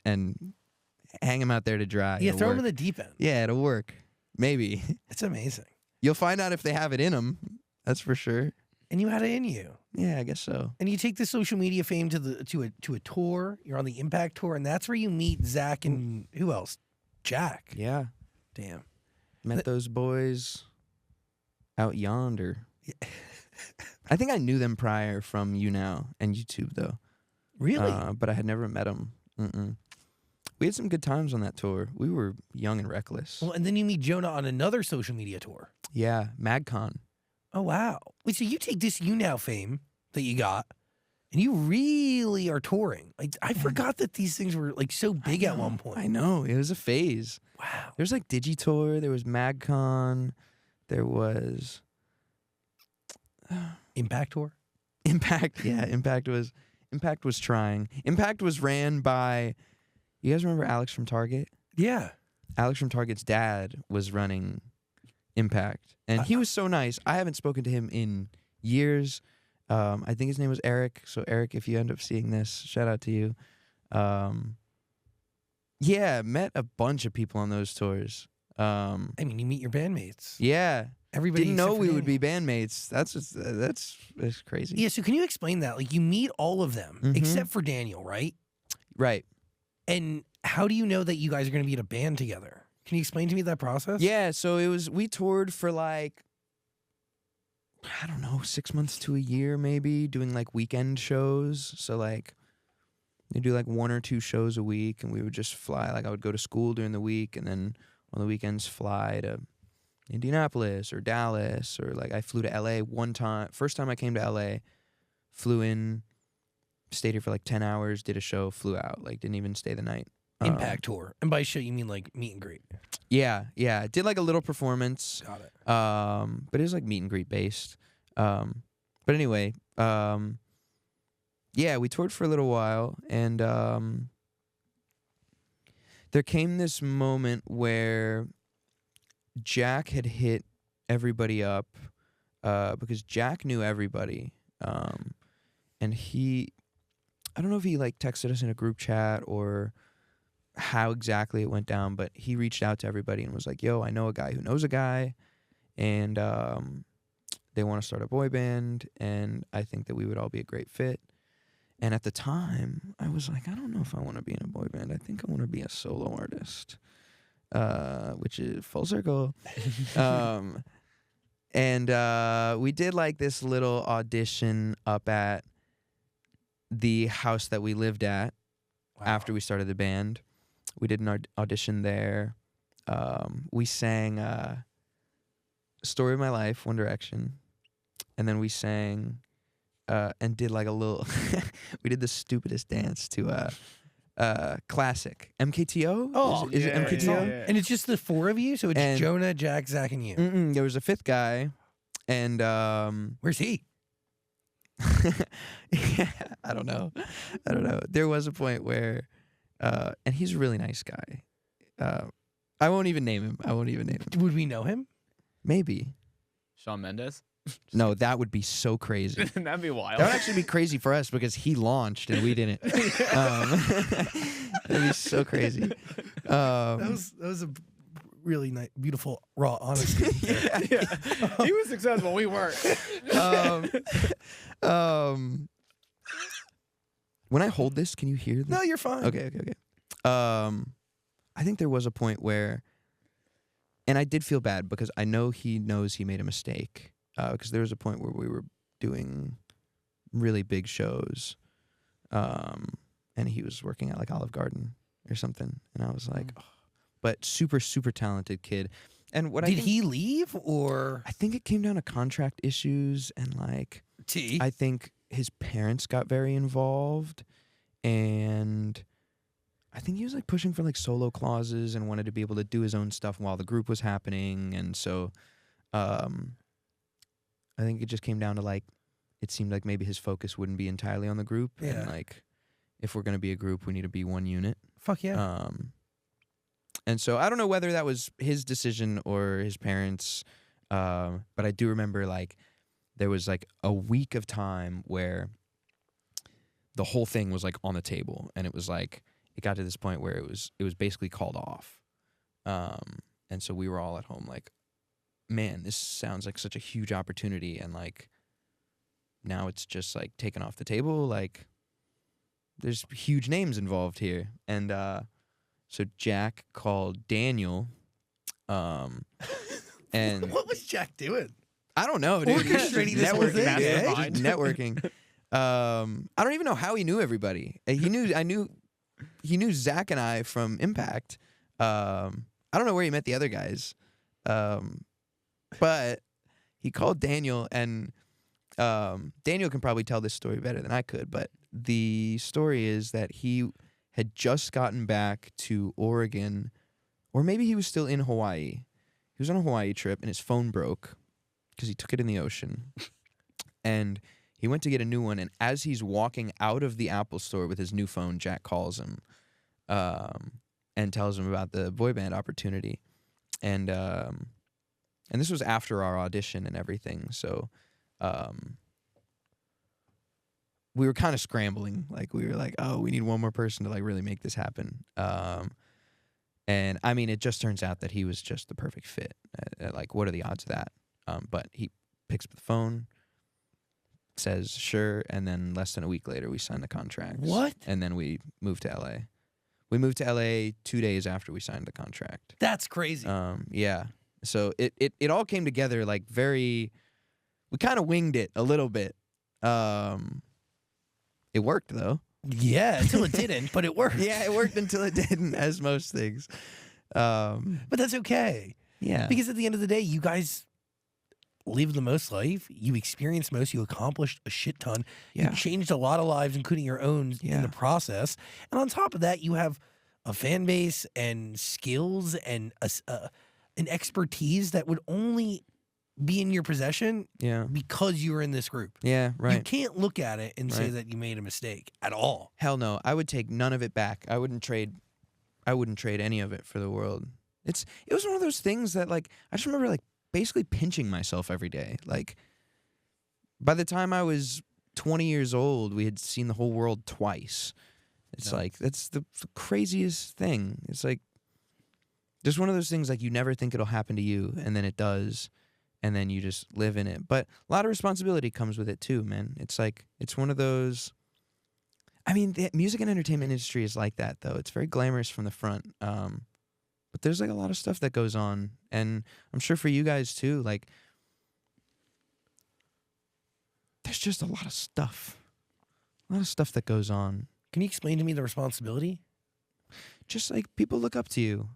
hang them out there to dry. Yeah, It'll throw work. them in the deep end. Yeah, it'll work. Maybe. It's amazing. You'll find out if they have it in them. That's for sure. And you had it in you. Yeah, I guess so. And you take the social media fame to a tour. You're on the Impact tour, and that's where you meet Zach and who else? Jack. Yeah. Damn. Met those boys out yonder. I think I knew them prior from You Now and YouTube, though. Really? But I had never met them. We had some good times on that tour. We were young and reckless. Well, and then you meet Jonah on another social media tour. Yeah, MagCon. Oh, wow. Wait, so you take this You Now fame that you got, and you really are touring. I forgot that these things were so big at one point. I know. It was a phase. Wow. There was Digitour. There was MagCon. There was Impact tour? Impact. Yeah, Impact was trying. Impact was ran by, you guys remember Alex from Target? Yeah. Alex from Target's dad was running Impact. And he was so nice. I haven't spoken to him in years. I think his name was Eric. So Eric, if you end up seeing this, shout out to you. Yeah, met a bunch of people on those tours. I mean, you meet your bandmates. Yeah. Everybody didn't know except for we would be Daniel. bandmates. That's crazy. Yeah, so can you explain that? You meet all of them, except for Daniel, right? Right. And how do you know that you guys are going to be in a band together? Can you explain to me that process? Yeah, so we toured for I don't know, 6 months to a year maybe, doing weekend shows. So they do 1 or 2 shows a week, and we would just fly. I would go to school during the week, and then on the weekends fly to Indianapolis or Dallas, or I flew to LA one time. First time I came to LA, flew in, stayed here for 10 hours, did a show, flew out. Didn't even stay the night. Impact tour. And by show, you mean meet and greet. Yeah. Did a little performance. Got it. But it was meet and greet based. But anyway, yeah, we toured for a little while, and there came this moment where Jack had hit everybody up because Jack knew everybody, and I don't know if he texted us in a group chat or how exactly it went down, but he reached out to everybody and was like, yo, I know a guy who knows a guy, and they want to start a boy band, and I think that we would all be a great fit. And at the time, I was like, I don't know if I want to be in a boy band. I think I want to be a solo artist, which is full circle. And we did this little audition up at the house that we lived at. Wow. After we started the band. We did an audition there. We sang Story of My Life, One Direction. And then we sang and did a little... we did the stupidest dance to classic. MKTO? Oh, is it MKTO? Yeah. And it's just the 4 of you? So it's Jonah, Jack, Zach, and you. There was a 5th guy. And... where's he? Yeah, I don't know. There was a point where... and he's a really nice guy. I won't even name him. Would we know him? Maybe. Shawn Mendes? No, that would be so crazy. That'd be wild. That would actually be crazy for us because he launched and we didn't. That'd be so crazy. That was a really nice, beautiful, raw honesty. Yeah. He was successful. We weren't. When I hold this, can you hear this? No, you're fine. Okay. I think there was a point where, and I did feel bad because I know he knows he made a mistake. Because there was a point where we were doing really big shows, and he was working at like Olive Garden or something, and I was like, oh. But super, super talented kid. And what Did he leave or? I think it came down to contract issues and like I think his parents got very involved, and I think he was like pushing for like solo clauses and wanted to be able to do his own stuff while the group was happening, and so I think it just came down to like it seemed like maybe his focus wouldn't be entirely on the group, and like if we're gonna be a group, we need to be one unit. Fuck yeah. And so I don't know whether that was his decision or his parents, but I do remember like there was like a week of time where the whole thing was like on the table, and it was like it got to this point where it was basically called off, and so we were all at home like, man, this sounds like such a huge opportunity, and like now it's just like taken off the table. Like there's huge names involved here, and so Jack called Daniel, and what was Jack doing? I don't know, dude. He was just Orchestrating this whole thing, networking. Just networking. I don't even know how he knew everybody. He knew Zach and I from Impact. I don't know where he met the other guys, but he called Daniel, and Daniel can probably tell this story better than I could. But the story is that he had just gotten back to Oregon, or maybe he was still in Hawaii. He was on a Hawaii trip, and his phone broke because he took it in the ocean. And he went to get a new one, and as he's walking out of the Apple store with his new phone, Jack calls him and tells him about the boy band opportunity. And this was after our audition and everything, so we were kind of scrambling. Like we were like, oh, we need one more person to like really make this happen. And I mean, it just turns out that he was just the perfect fit. Like, what are the odds of that? But he picks up the phone, says sure, and then less than a week later, we signed the contract. What? And then we moved to LA. We moved to LA 2 days after we signed the contract. That's crazy. Yeah. So it all came together like very. We kind of winged it a little bit. It worked though. Yeah, until it didn't, but it worked. Yeah, it worked until it didn't, as most things. But that's okay. Yeah. Because at the end of the day, you guys live the most life. You experienced most. You accomplished a shit ton. Yeah. You changed a lot of lives, including your own, in the process. And on top of that, you have a fan base and skills and an expertise that would only be in your possession because you were in this group. Yeah, right. You can't look at it and say that you made a mistake at all. Hell no. I would take none of it back. I wouldn't trade any of it for the world. It was one of those things that like I just remember like basically pinching myself every day. Like by the time I was 20 years old, we had seen the whole world twice. It's like that's the craziest thing. It's like just one of those things like you never think it'll happen to you, and then it does. And then you just live in it. But a lot of responsibility comes with it too, man. It's like, it's one of those, I mean, the music and entertainment industry is like that, though. It's very glamorous from the front. But there's like a lot of stuff that goes on. And I'm sure for you guys too, like, there's just a lot of stuff. A lot of stuff that goes on. Can you explain to me the responsibility? Just like people look up to you.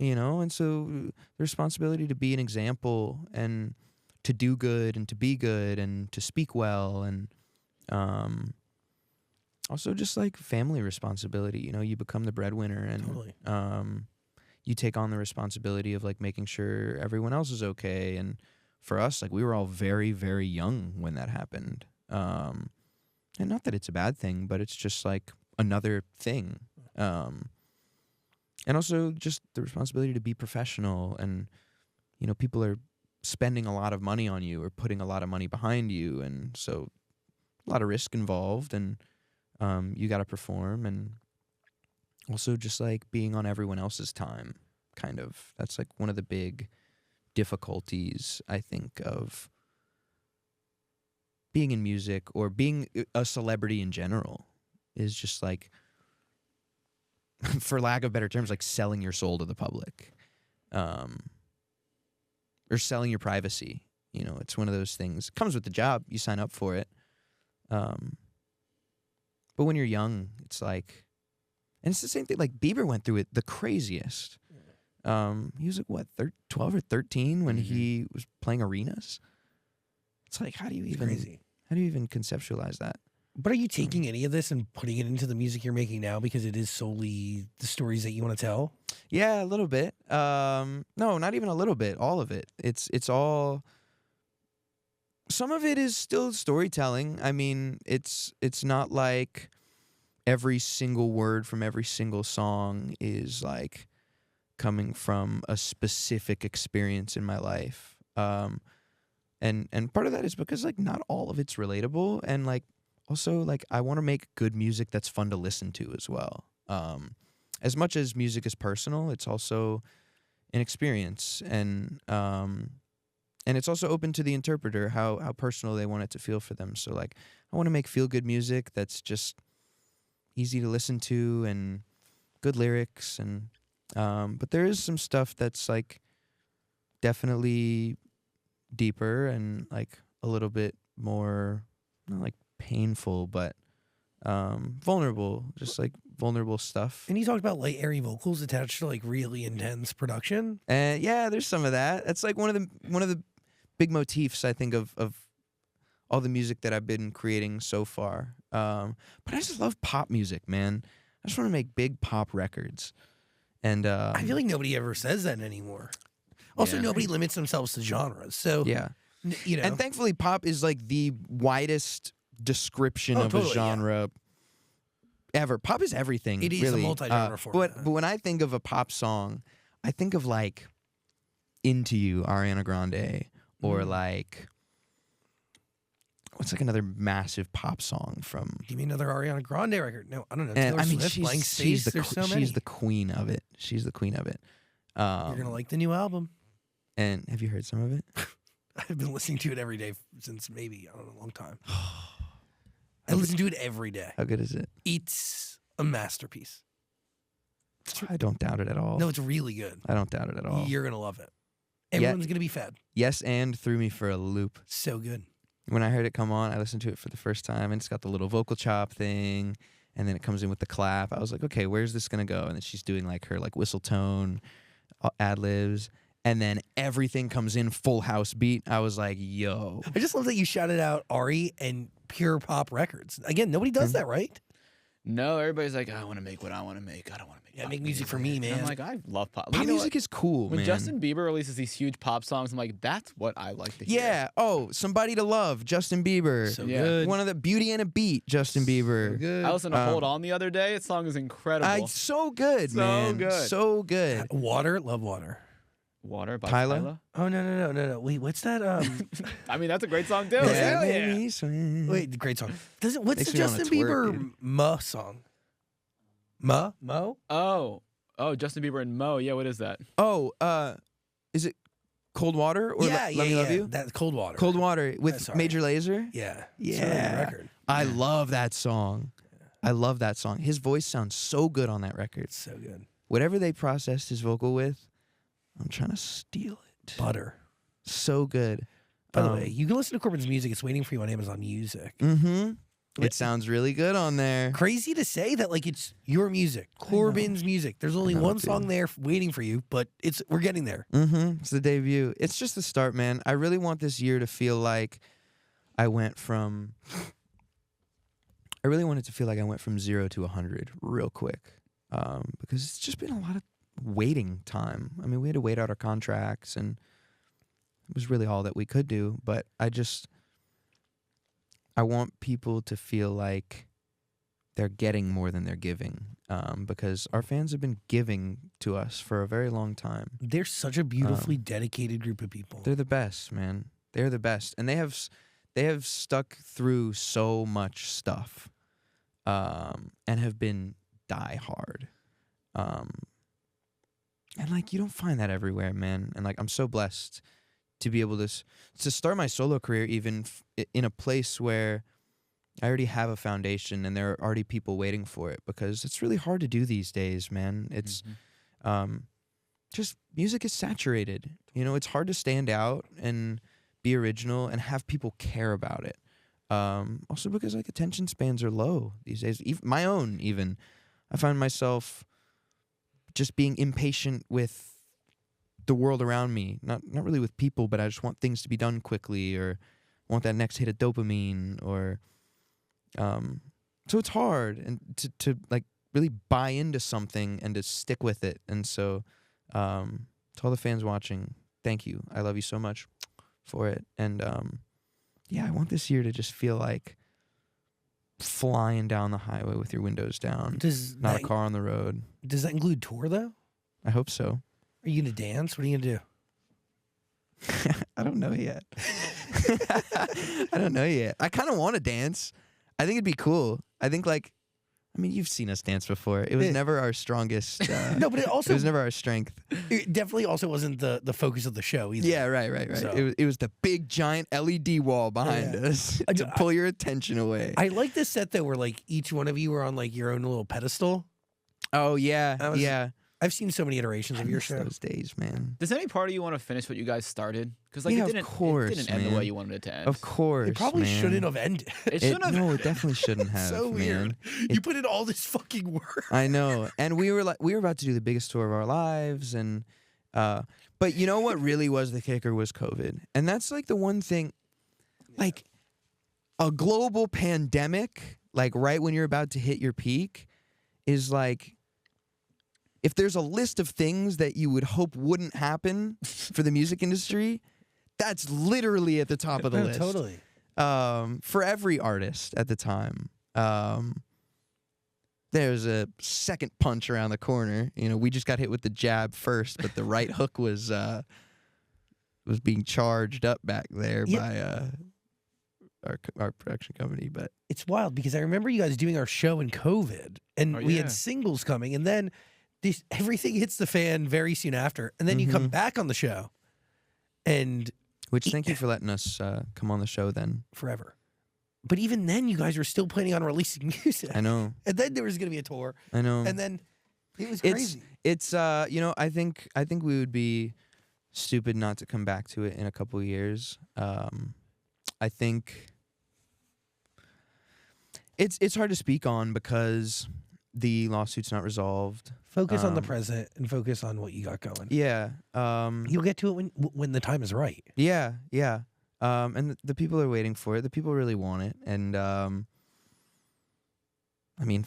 You know, and so the responsibility to be an example and to do good and to be good and to speak well, and also just like family responsibility. You know, you become the breadwinner, and you take on the responsibility of like making sure everyone else is okay. And for us, like we were all very, very young when that happened. And not that it's a bad thing, but it's just like another thing. And also just the responsibility to be professional, and, you know, people are spending a lot of money on you or putting a lot of money behind you, and so a lot of risk involved, and you got to perform, and also just like being on everyone else's time, kind of. That's like one of the big difficulties, I think, of being in music or being a celebrity in general, is just like, for lack of better terms, like selling your soul to the public, or selling your privacy. You know, it's one of those things. It comes with the job. You sign up for it. But when you're young, it's like, and it's the same thing. Like Bieber went through it the craziest. He was like, what, 12 or 13 when he was playing arenas? It's like, how do you even conceptualize that? But are you taking any of this and putting it into the music you're making now because it is solely the stories that you want to tell? Yeah, a little bit. No, not even a little bit. All of it. It's all. Some of it is still storytelling. I mean, it's not like every single word from every single song is like coming from a specific experience in my life. And part of that is because like not all of it's relatable, and like also like I want to make good music that's fun to listen to as well. As much as music is personal, it's also an experience, and it's also open to the interpreter how personal they want it to feel for them. So like I want to make feel good music that's just easy to listen to and good lyrics, and but there is some stuff that's like definitely deeper and like a little bit more, not like painful, but vulnerable, just like vulnerable stuff. And you talked about light, airy vocals attached to like really intense production. And yeah, there's some of that. That's like one of the big motifs, I think, of all the music that I've been creating so far. But I just love pop music, man. I just want to make big pop records. And I feel like nobody ever says that anymore. Also, nobody limits themselves to genres. So yeah, you know, and thankfully, pop is like the widest description of a genre ever. Pop is everything. It is really. a multi-genre format. But when I think of a pop song, I think of like "Into You," Ariana Grande, or like what's like another massive pop song from? Give me another Ariana Grande record. No, I don't know. And Taylor I mean, Swift, Blank Space. There's so many. She's the queen of it. She's the queen of it. You're gonna like the new album. And have you heard some of it? I've been listening to it every day since maybe, I don't know, a long time. I listen to it every day. How good is it? It's a masterpiece. I don't doubt it at all. No, it's really good. I don't doubt it at all. You're going to love it. Everyone's going to be fed. Yes, and threw me for a loop. So good. When I heard it come on, I listened to it for the first time, and it's got the little vocal chop thing, and then it comes in with the clap. I was like, okay, where's this going to go? And then she's doing like her like whistle tone, ad-libs. And then everything comes in full house beat. I was like, yo. I just love that you shouted out Ari and Pure Pop Records. Again, nobody does that, right? No, everybody's like, I want to make what I want to make. I don't want to make. Yeah, make music for me, man. And I'm like, I love pop. Pop You know music what? is cool, When man. Justin Bieber releases these huge pop songs, I'm like, that's what I like to hear. Yeah. Oh, Somebody to Love, Justin Bieber. So Yeah. good. One of the Beauty and a Beat, Justin Bieber. So good. I listened to Hold On the other day. That song is incredible. So good, So man. good. So good. Water, love water. Water by Tyler? Tyler. Oh, no. Wait, what's that? I mean, that's a great song too. Yeah, Hell yeah. baby, swing. Wait, great song. What's Makes the me wanna Justin twerk, Bieber dude. "Ma" song? Mo? Oh, Justin Bieber and Mo. Yeah, what is that? Oh, is it Cold Water or Yeah, Let Me Love You? That's Cold Water. Cold Water with sorry. Major Lazer. Yeah. Yeah. It's a really good record. I love that song. I love that song. His voice sounds so good on that record. It's so good. Whatever they processed his vocal with, I'm trying to steal it. Butter. So good. By the way, you can listen to Corbyn's music. It's waiting for you on Amazon Music. Mm-hmm. It sounds really good on there. Crazy to say that like it's your music, Corbyn's music. There's only know, one dude. song there waiting for you, but we're getting there. Mm-hmm. It's the debut. It's just the start, man. I really want this year to feel like I went from 0 to 100 real quick, because it's just been a lot of waiting time. I mean, we had to wait out our contracts, and it was really all that we could do. But I want people to feel like they're getting more than they're giving, because our fans have been giving to us for a very long time. They're such a beautifully dedicated group of people. They're the best, man. They're the best, and they have stuck through so much stuff, and have been die hard. And like you don't find that everywhere, man. And like I'm so blessed to be able to start my solo career even in a place where I already have a foundation and there are already people waiting for it, because it's really hard to do these days, man. It's just music is saturated. You know, it's hard to stand out and be original and have people care about it. Also because like attention spans are low these days. Even my own, even. I find myself just being impatient with the world around me. Not really with people, but I just want things to be done quickly, or want that next hit of dopamine, or so it's hard and to like really buy into something and to stick with it. And so to all the fans watching, thank you. I love you so much for it. And yeah, I want this year to just feel like flying down the highway with your windows down. Not a car on the road. Does that include tour though? I hope so. Are you gonna dance? What are you gonna do? I don't know yet. I don't know yet. I kind of want to dance. I think it'd be cool. I think like, I mean, you've seen us dance before. It was never our strongest. No, but it was never our strength. It definitely also wasn't the focus of the show either. Yeah, right. So. It was the big giant LED wall behind us to pull your attention away. I like this set though, where like each one of you were on like your own little pedestal. Oh yeah, yeah. I've seen so many iterations of your miss show. those days, man. Does any part of you want to finish what you guys started? Because like Yeah, it of course, it didn't end the man. way you wanted it to end. Of course, It probably man. shouldn't have ended. It shouldn't have. No, it definitely shouldn't have. So weird. Man. You put in all this fucking work. I know, and we were about to do the biggest tour of our lives, and but you know what really was the kicker was COVID, and that's like the one thing, like a global pandemic, like right when you're about to hit your peak, is like. If there's a list of things that you would hope wouldn't happen for the music industry, that's literally at the top of the list. Totally. For every artist at the time. There's a second punch around the corner. You know, we just got hit with the jab first, but the right hook was being charged up back there by our production company. But it's wild because I remember you guys doing our show in COVID, and we had singles coming, and then everything hits the fan very soon after, and then you come back on the show, and thank you for letting us come on the show then. Forever. But even then, you guys were still planning on releasing music. I know. And then there was going to be a tour. I know. And then it was crazy. It's you know, I think we would be stupid not to come back to it in a couple years. I think it's hard to speak on because the lawsuit's not resolved. Focus on the present and focus on what you got going. Yeah. You'll get to it when the time is right. Yeah. And the people are waiting for it. The people really want it. And I mean,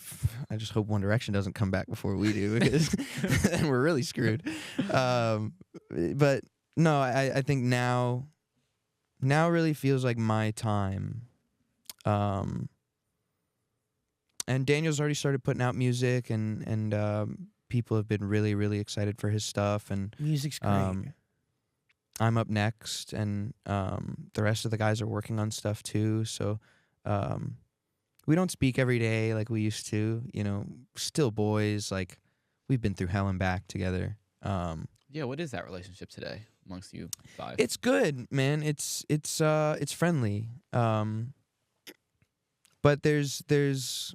I just hope One Direction doesn't come back before we do, because then we're really screwed. But no, I think now really feels like my time. And Daniel's already started putting out music, and people have been really, really excited for his stuff. And music's great. I'm up next, and the rest of the guys are working on stuff too. So we don't speak every day like we used to. You know, still boys. Like we've been through hell and back together. Yeah, what is that relationship today amongst you five? It's good, man. It's friendly. But there's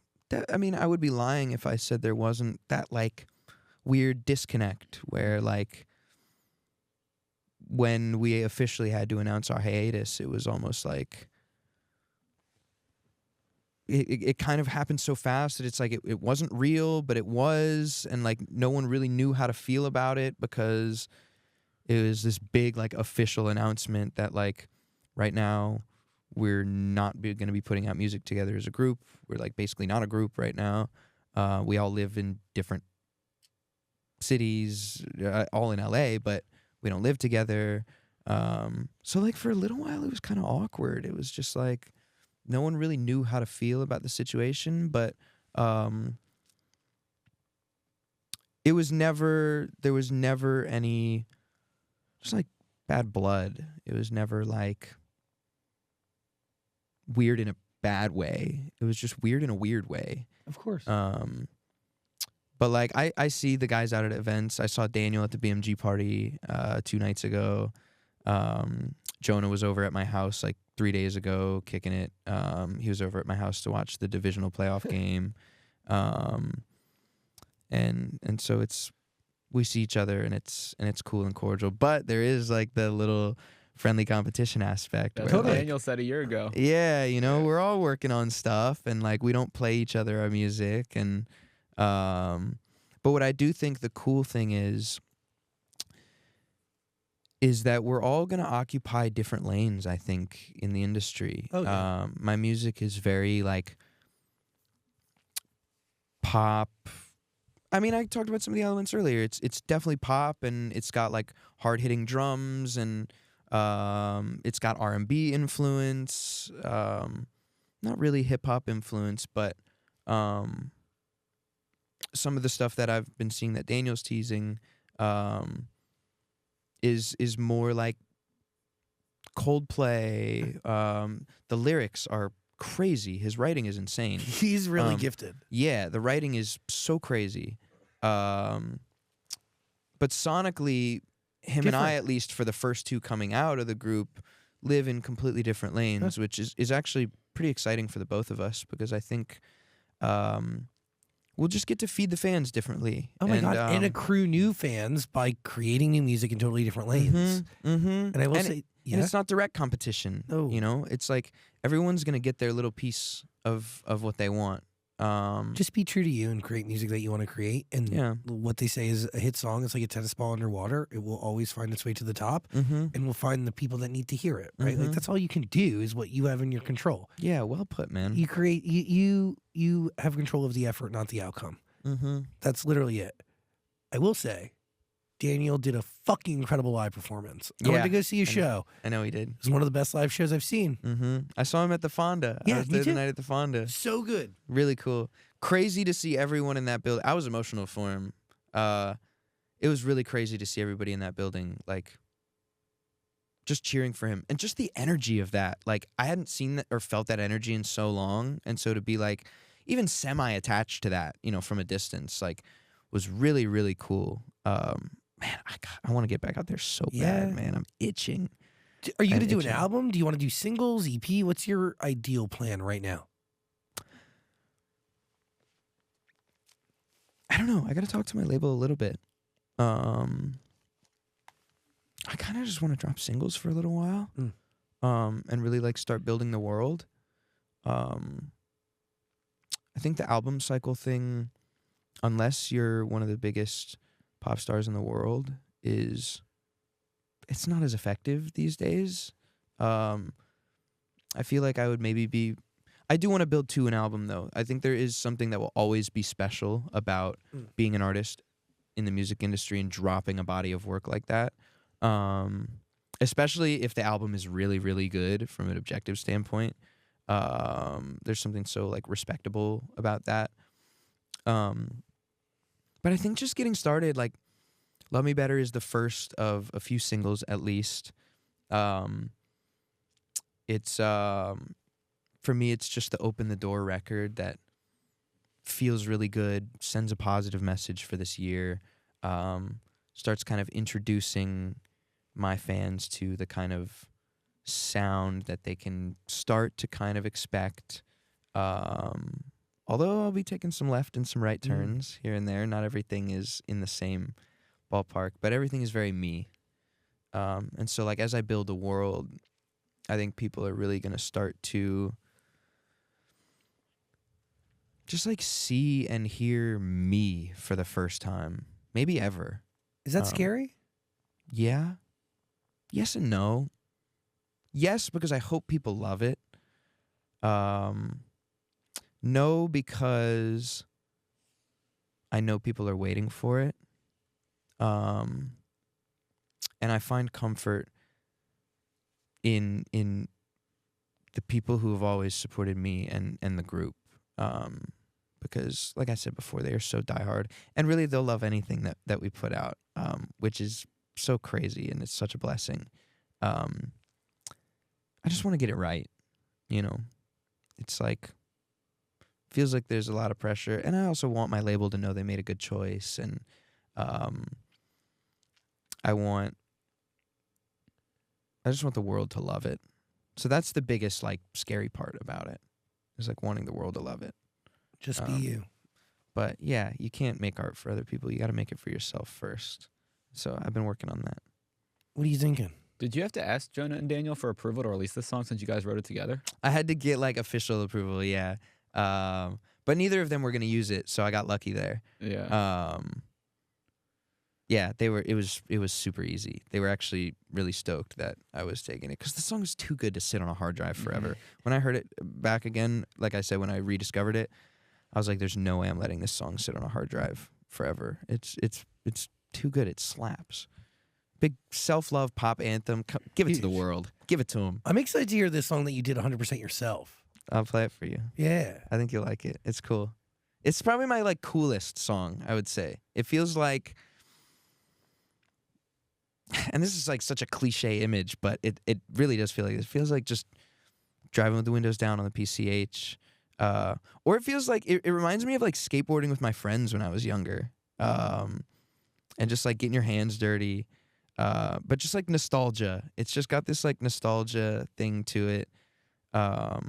I mean, I would be lying if I said there wasn't that like weird disconnect where like when we officially had to announce our hiatus, it was almost like it kind of happened so fast that it's like it wasn't real, but it was, and like no one really knew how to feel about it because it was this big like official announcement that like right now we're not going to be putting out music together as a group. We're like basically not a group right now. We all live in different cities, all in LA, but we don't live together. So like for a little while it was kind of awkward. It was just like no one really knew how to feel about the situation, but There was never any just like bad blood. It was never like weird in a bad way. It was just weird in a weird way. Of course. But like I see the guys out at events. I saw Daniel at the BMG party 2 nights ago. Jonah was over at my house like 3 days ago, kicking it. He was over at my house to watch the divisional playoff game. And so we see each other and it's cool and cordial. But there is like the little friendly competition aspect. That's where, what like, Daniel said a year ago. yeah, we're all working on stuff and like we don't play each other our music and but what I do think the cool thing is that we're all going to occupy different lanes, I think, in the industry. Oh, yeah. My music is very like pop. I mean, I talked about some of the elements earlier. It's definitely pop and it's got like hard-hitting drums and it's got R&B influence, not really hip-hop influence, but some of the stuff that I've been seeing that Daniel's teasing is more like Coldplay. The lyrics are crazy. His writing is insane. He's really gifted. Yeah, the writing is so crazy. But sonically, him and I, at least for the first two coming out of the group, live in completely different lanes, which is actually pretty exciting for the both of us because I think we'll just get to feed the fans differently. Oh my God. And accrue new fans by creating new music in totally different lanes. And I will say, and it's not direct competition. No. It's like everyone's going to get their little piece of what they want. Just be true to you and create music that you want to create. And what they say is a hit song is like a tennis ball underwater. It will always find its way to the top and will find the people that need to hear it, right? Like that's all you can do is what you have in your control. Yeah, well put, man. You create, you have control of the effort, not the outcome. That's literally it. I will say, Daniel did a fucking incredible live performance. I went to go see a show. I know he did. It was one of the best live shows I've seen. I saw him at the Fonda. Yeah, I was there the night at the Fonda. So good. Really cool. Crazy to see everyone in that building. I was emotional for him. It was really crazy to see everybody in that building, like, just cheering for him. And just the energy of that. Like, I hadn't seen that or felt that energy in so long. And so to be, like, even semi-attached to that, from a distance, like, was really, really cool. Man, I want to get back out there so bad, man. I'm itching. Are you going to do an album? Do you want to do singles, EP? What's your ideal plan right now? I don't know. I got to talk to my label a little bit. I kind of just want to drop singles for a little while and really like start building the world. I think the album cycle thing, unless you're one of the biggest pop stars in the world, it's not as effective these days. I feel like I would maybe I do want to build to an album though. I think there is something that will always be special about being an artist in the music industry and dropping a body of work like that. Especially if the album is really, really good from an objective standpoint. There's something so like respectable about that. But I think just getting started, like, Love Me Better is the first of a few singles at least. It's, for me, it's just the Open the Door record that feels really good, sends a positive message for this year, starts kind of introducing my fans to the kind of sound that they can start to kind of expect. Although I'll be taking some left and some right turns here and there. Not everything is in the same ballpark, but everything is very me. And so, like, as I build the world, I think people are really going to start to just, like, see and hear me for the first time. Maybe ever. Is that scary? Yeah. Yes and no. Yes, because I hope people love it. No, because I know people are waiting for it. And I find comfort in the people who have always supported me and the group. because, like I said before, they are so diehard, and really they'll love anything that we put out, which is so crazy, and it's such a blessing. I just want to get it right, you know. It's like, feels like there's a lot of pressure, and I also want my label to know they made a good choice, and I just want the world to love it. So that's the biggest, like, scary part about it, is like wanting the world to love it. Just be you. But yeah, you can't make art for other people. You got to make it for yourself first. So I've been working on that. What are you thinking? Did you have to ask Jonah and Daniel for approval to release this song since you guys wrote it together? I had to get like official approval, yeah. But neither of them were gonna use it, so I got lucky there. Yeah. Yeah, they were. It was super easy. They were actually really stoked that I was taking it because the song is too good to sit on a hard drive forever. When I heard it back again, like I said, when I rediscovered it, I was like, "There's no way I'm letting this song sit on a hard drive forever. It's too good. It slaps." Big self-love pop anthem. Give it to the world. Give it to them. I'm excited to hear this song that you did 100% yourself. I'll play it for you. Yeah. I think you'll like it. It's cool. It's probably my like coolest song, I would say. It feels like, and this is like such a cliche image, but it really does feel like it feels like just driving with the windows down on the PCH. Or it feels like it reminds me of like skateboarding with my friends when I was younger. And just like getting your hands dirty. But just like nostalgia. It's just got this like nostalgia thing to it. I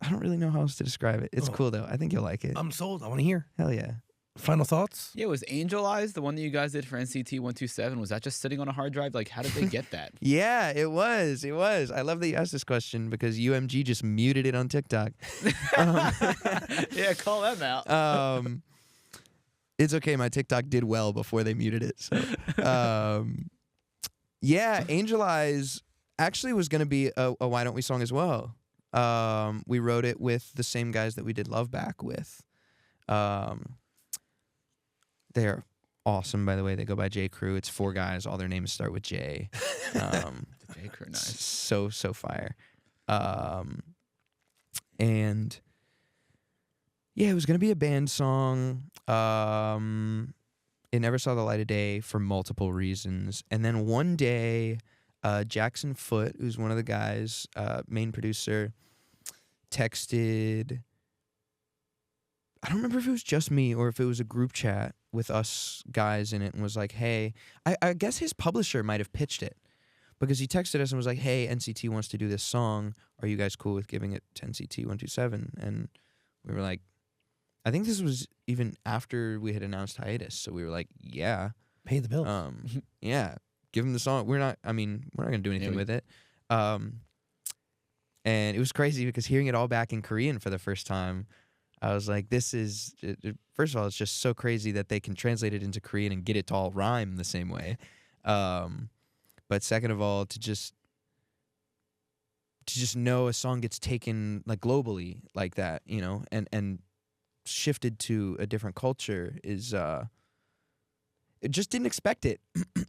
don't really know how else to describe it. It's cool though. I think you'll like it. I'm sold. I want to hear. Hell yeah. Final thoughts? Yeah, was Angel Eyes the one that you guys did for NCT 127? Was that just sitting on a hard drive? Like, how did they get that? Yeah, it was. It was. I love that you asked this question because UMG just muted it on TikTok. Yeah, call them out. It's okay. My TikTok did well before they muted it. So, yeah, Angel Eyes actually was going to be a Why Don't We song as well. We wrote it with the same guys that we did Love Back with. They're awesome, by the way. They go by J Crew. It's 4 guys. All their names start with J. J Crew, nice. So fire. And yeah, it was going to be a band song. It never saw the light of day for multiple reasons. And then one day, Jackson Foote, who's one of the guys, main producer, texted, I don't remember if it was just me or if it was a group chat with us guys in it, and was like, hey, I guess his publisher might have pitched it, because he texted us and was like, hey, NCT wants to do this song. Are you guys cool with giving it to NCT 127? And we were like, I think this was even after we had announced hiatus. So we were like, yeah. Pay the bills. Yeah. Give him the song. We're not going to do anything with it. And it was crazy because hearing it all back in Korean for the first time, I was like, this is, first of all, it's just so crazy that they can translate it into Korean and get it to all rhyme the same way. But second of all, to just know a song gets taken like globally like that, you know, and shifted to a different culture is, it just didn't expect it,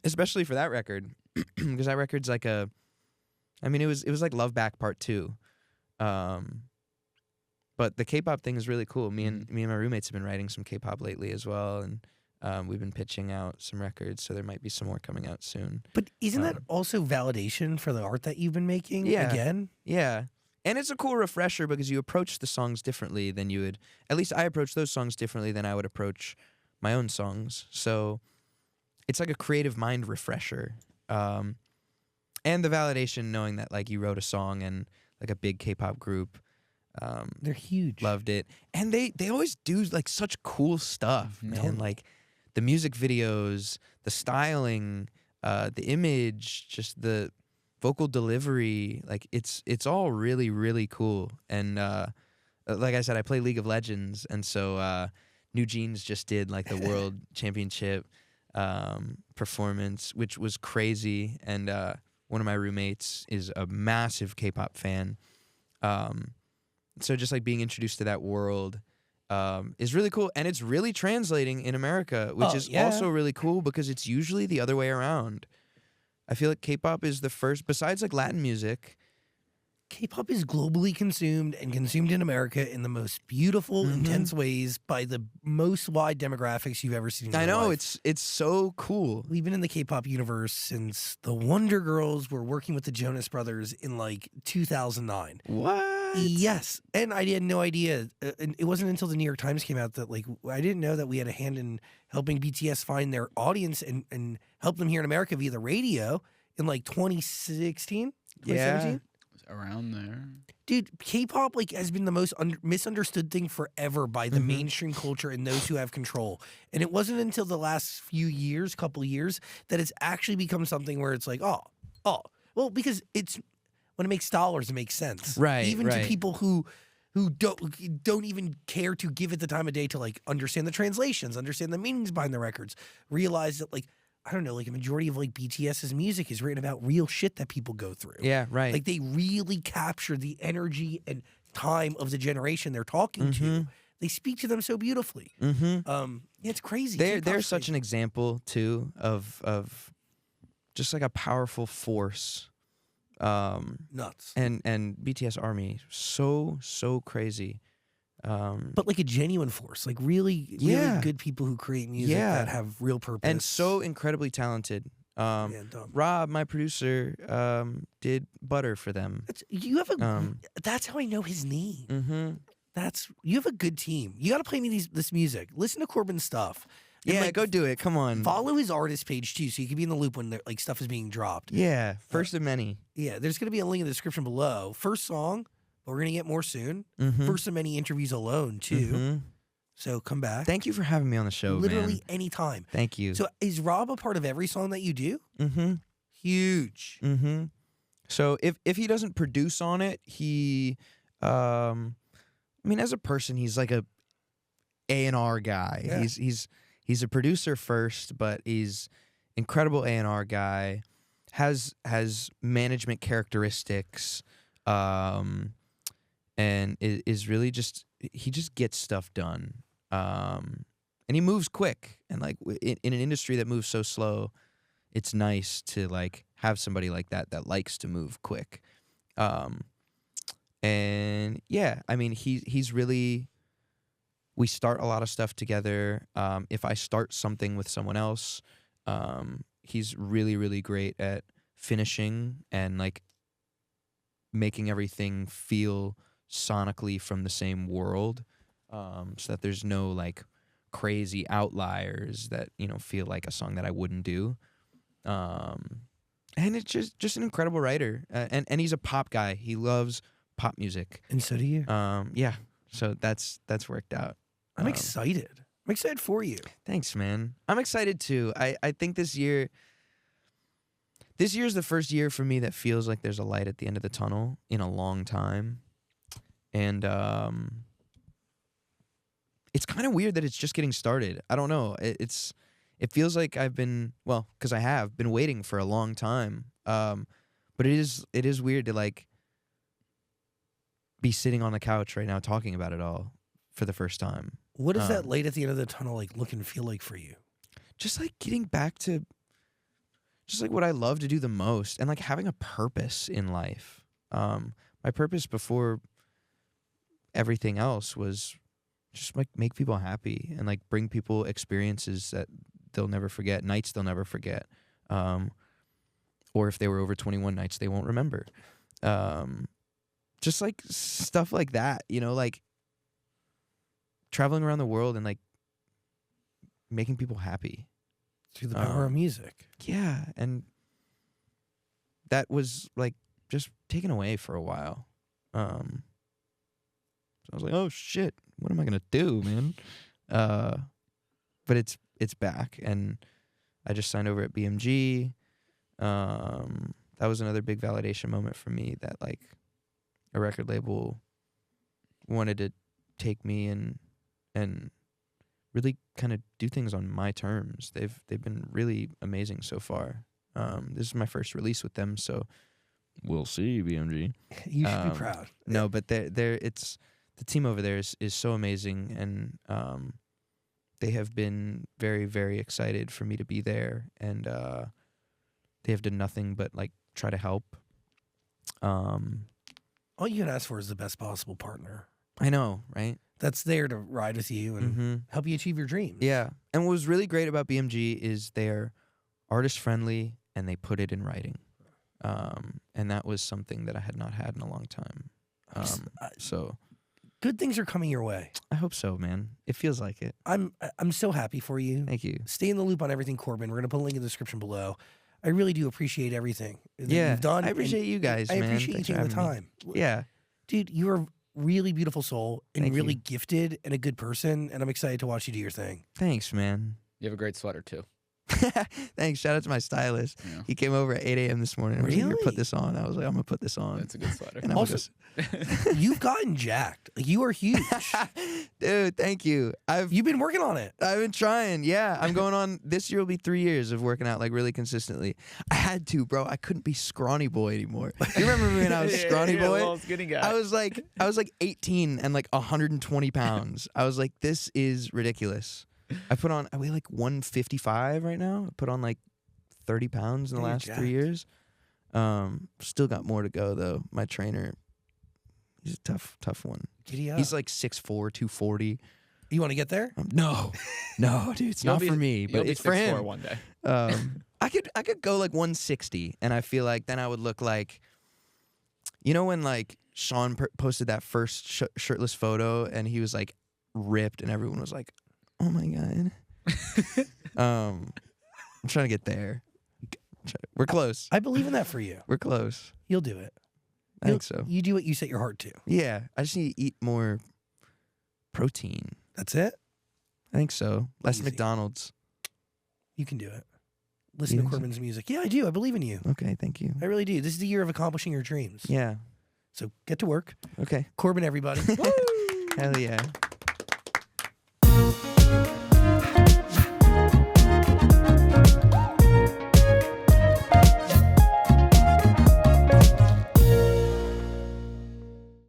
especially for that record, because that record's like it was like Love Back Part 2. But the K-pop thing is really cool. Me and my roommates have been writing some K-pop lately as well, and we've been pitching out some records, so there might be some more coming out soon. But isn't that also validation for the art that you've been making again? Yeah. And it's a cool refresher because you approach the songs differently than you would, at least I approach those songs differently than I would approach my own songs. So it's like a creative mind refresher. And the validation knowing that like you wrote a song and like a big K-pop group, they're huge. Loved it. And they always do like such cool stuff, man. Like the music videos, the styling, the image, just the vocal delivery, like it's all really, really cool. And like I said, I play League of Legends, and so New Jeans just did like the World Championship performance, which was crazy. And one of my roommates is a massive K-pop fan. So just like being introduced to that world is really cool, and it's really translating in America, which is also really cool because it's usually the other way around. I feel like K-pop is the first, besides like Latin music, K-pop is globally consumed and consumed in America in the most beautiful, intense ways by the most wide demographics you've ever seen in your I know life. it's so cool. We've been in the K-pop universe since the Wonder Girls were working with the Jonas Brothers in like 2009. What? Yes, and I had no idea. And it wasn't until the New York Times came out that like I didn't know that we had a hand in helping BTS find their audience and help them here in America via the radio in like 2016, 2017. Around there. Dude, K-pop like has been the most misunderstood thing forever by the mainstream culture and those who have control. And it wasn't until the last few years, couple of years, that it's actually become something where it's like, oh, well, because it's when it makes dollars, it makes sense, Right? Even right. to people who don't even care to give it the time of day to like understand the translations, understand the meanings behind the records, realize that like I don't know, like a majority of like BTS's music is written about real shit that people go through. Yeah, right. Like they really capture the energy and time of the generation they're talking to. They speak to them so beautifully. Yeah, it's crazy. They're such an example too of just like a powerful force. Nuts. And BTS Army so crazy. But like a genuine force, like really good people who create music that have real purpose. And so incredibly talented. Rob, my producer, did Butter for them. That's how I know his name. You have a good team. You got to play me this music. Listen to Corbyn's stuff. And Yeah, go do it. Come on. Follow his artist page too, so you can be in the loop when like stuff is being dropped. Yeah, first of many. Yeah, there's gonna be a link in the description below. First song, but we're gonna get more soon. First of many interviews alone too. So come back. Thank you for having me on the show, Literally man. anytime. Thank you. So is Rob a part of every song that you do? Huge. So if he doesn't produce on it, he, I mean, as a person, he's like a A&R guy. Yeah. He's a producer first, but he's incredible A&R guy. Has management characteristics, and is really he just gets stuff done. And he moves quick. And like in an industry that moves so slow, it's nice to like have somebody like that likes to move quick. And yeah, I mean, he's really. We start a lot of stuff together. If I start something with someone else, he's really, really great at finishing and like making everything feel sonically from the same world, so that there's no like crazy outliers that feel like a song that I wouldn't do. And it's just an incredible writer, and he's a pop guy. He loves pop music, And so do you. yeah. So that's worked out. I'm excited. I'm excited for you. Thanks, man. I'm excited too. I think this year's the first year for me that feels like there's a light at the end of the tunnel in a long time. And it's kind of weird that it's just getting started. I don't know. It feels like because I have been waiting for a long time. But it is weird to like be sitting on the couch right now talking about it all for the first time. What does that light at the end of the tunnel like look and feel like for you? Just like getting back to just like what I love to do the most, and like having a purpose in life. My purpose before everything else was just like make people happy and like bring people experiences that they'll never forget, nights they'll never forget. Or if they were over 21, nights they won't remember. Just like stuff like that, like traveling around the world and like making people happy Through the power of music. Yeah, and that was like just taken away for a while. So I was like, oh shit, what am I gonna do, man? But it's back, and I just signed over at BMG. That was another big validation moment for me that like a record label wanted to take me and really kind of do things on my terms. They've been really amazing so far. This is my first release with them, so we'll see, BMG. You should be proud. No, but it's the team over there is so amazing, and they have been very, very excited for me to be there, and they have done nothing but like try to help. All you can ask for is the best possible partner I know, right? that's there to ride with you and help you achieve your dreams. Yeah. And what was really great about BMG is they're artist friendly and they put it in writing. And that was something that I had not had in a long time. So good things are coming your way. I hope so, man. It feels like it. I'm so happy for you. Thank you. Stay in the loop on everything, Corbyn. We're gonna put a link in the description below. I really do appreciate everything that Yeah, you've done. I appreciate you guys, I man. appreciate Thanks you for taking the having me. time. Yeah. Dude, you're a really beautiful soul and Thank really you. gifted and a good person, and I'm excited to watch you do your thing. Thanks, man. You have a great sweater too. Thanks. Shout out to my stylist. Yeah. He came over at 8 a.m. this morning. And was like, "Here, Really? put this on." I was like, "I'm gonna put this on." It's a good sweater. And I'm Also, just, You've gotten jacked. Like, you are huge. dude, thank you. You've been working on it. I've been trying. Yeah, I'm going on. This year will be 3 years of working out like really consistently. I had to, bro. I couldn't be scrawny boy anymore. You remember me when I was scrawny boy? Little skinny guy. I was like 18 and like 120 pounds. I was like, this is ridiculous. I weigh like 155 right now. I put on like 30 pounds in the Dude, last jacked. 3 years. Still got more to go though. My trainer, he's a tough one. Giddy up. He's like 6'4", 240. You want to get there? No, dude, it's You'll not be- for me, You'll but be it's for 6'4" him. one day. I could go like 160, and I feel like then I would look like, you know, when like Sean posted that first shirtless photo, and he was like ripped, and everyone was like, "Oh my god." I'm trying to get there. We're close. I believe in that for you. We're close. You'll do it. I think so. You do what you set your heart to. Yeah, I just need to eat more protein. That's it. I think so. Less Easy. McDonald's. You can do it. Listen You to think so? Corbyn's music. Yeah, I do. I believe in you. Okay, thank you. I really do. This is the year of accomplishing your dreams. Yeah. So get to work. Okay. Corbyn, everybody. Hell yeah.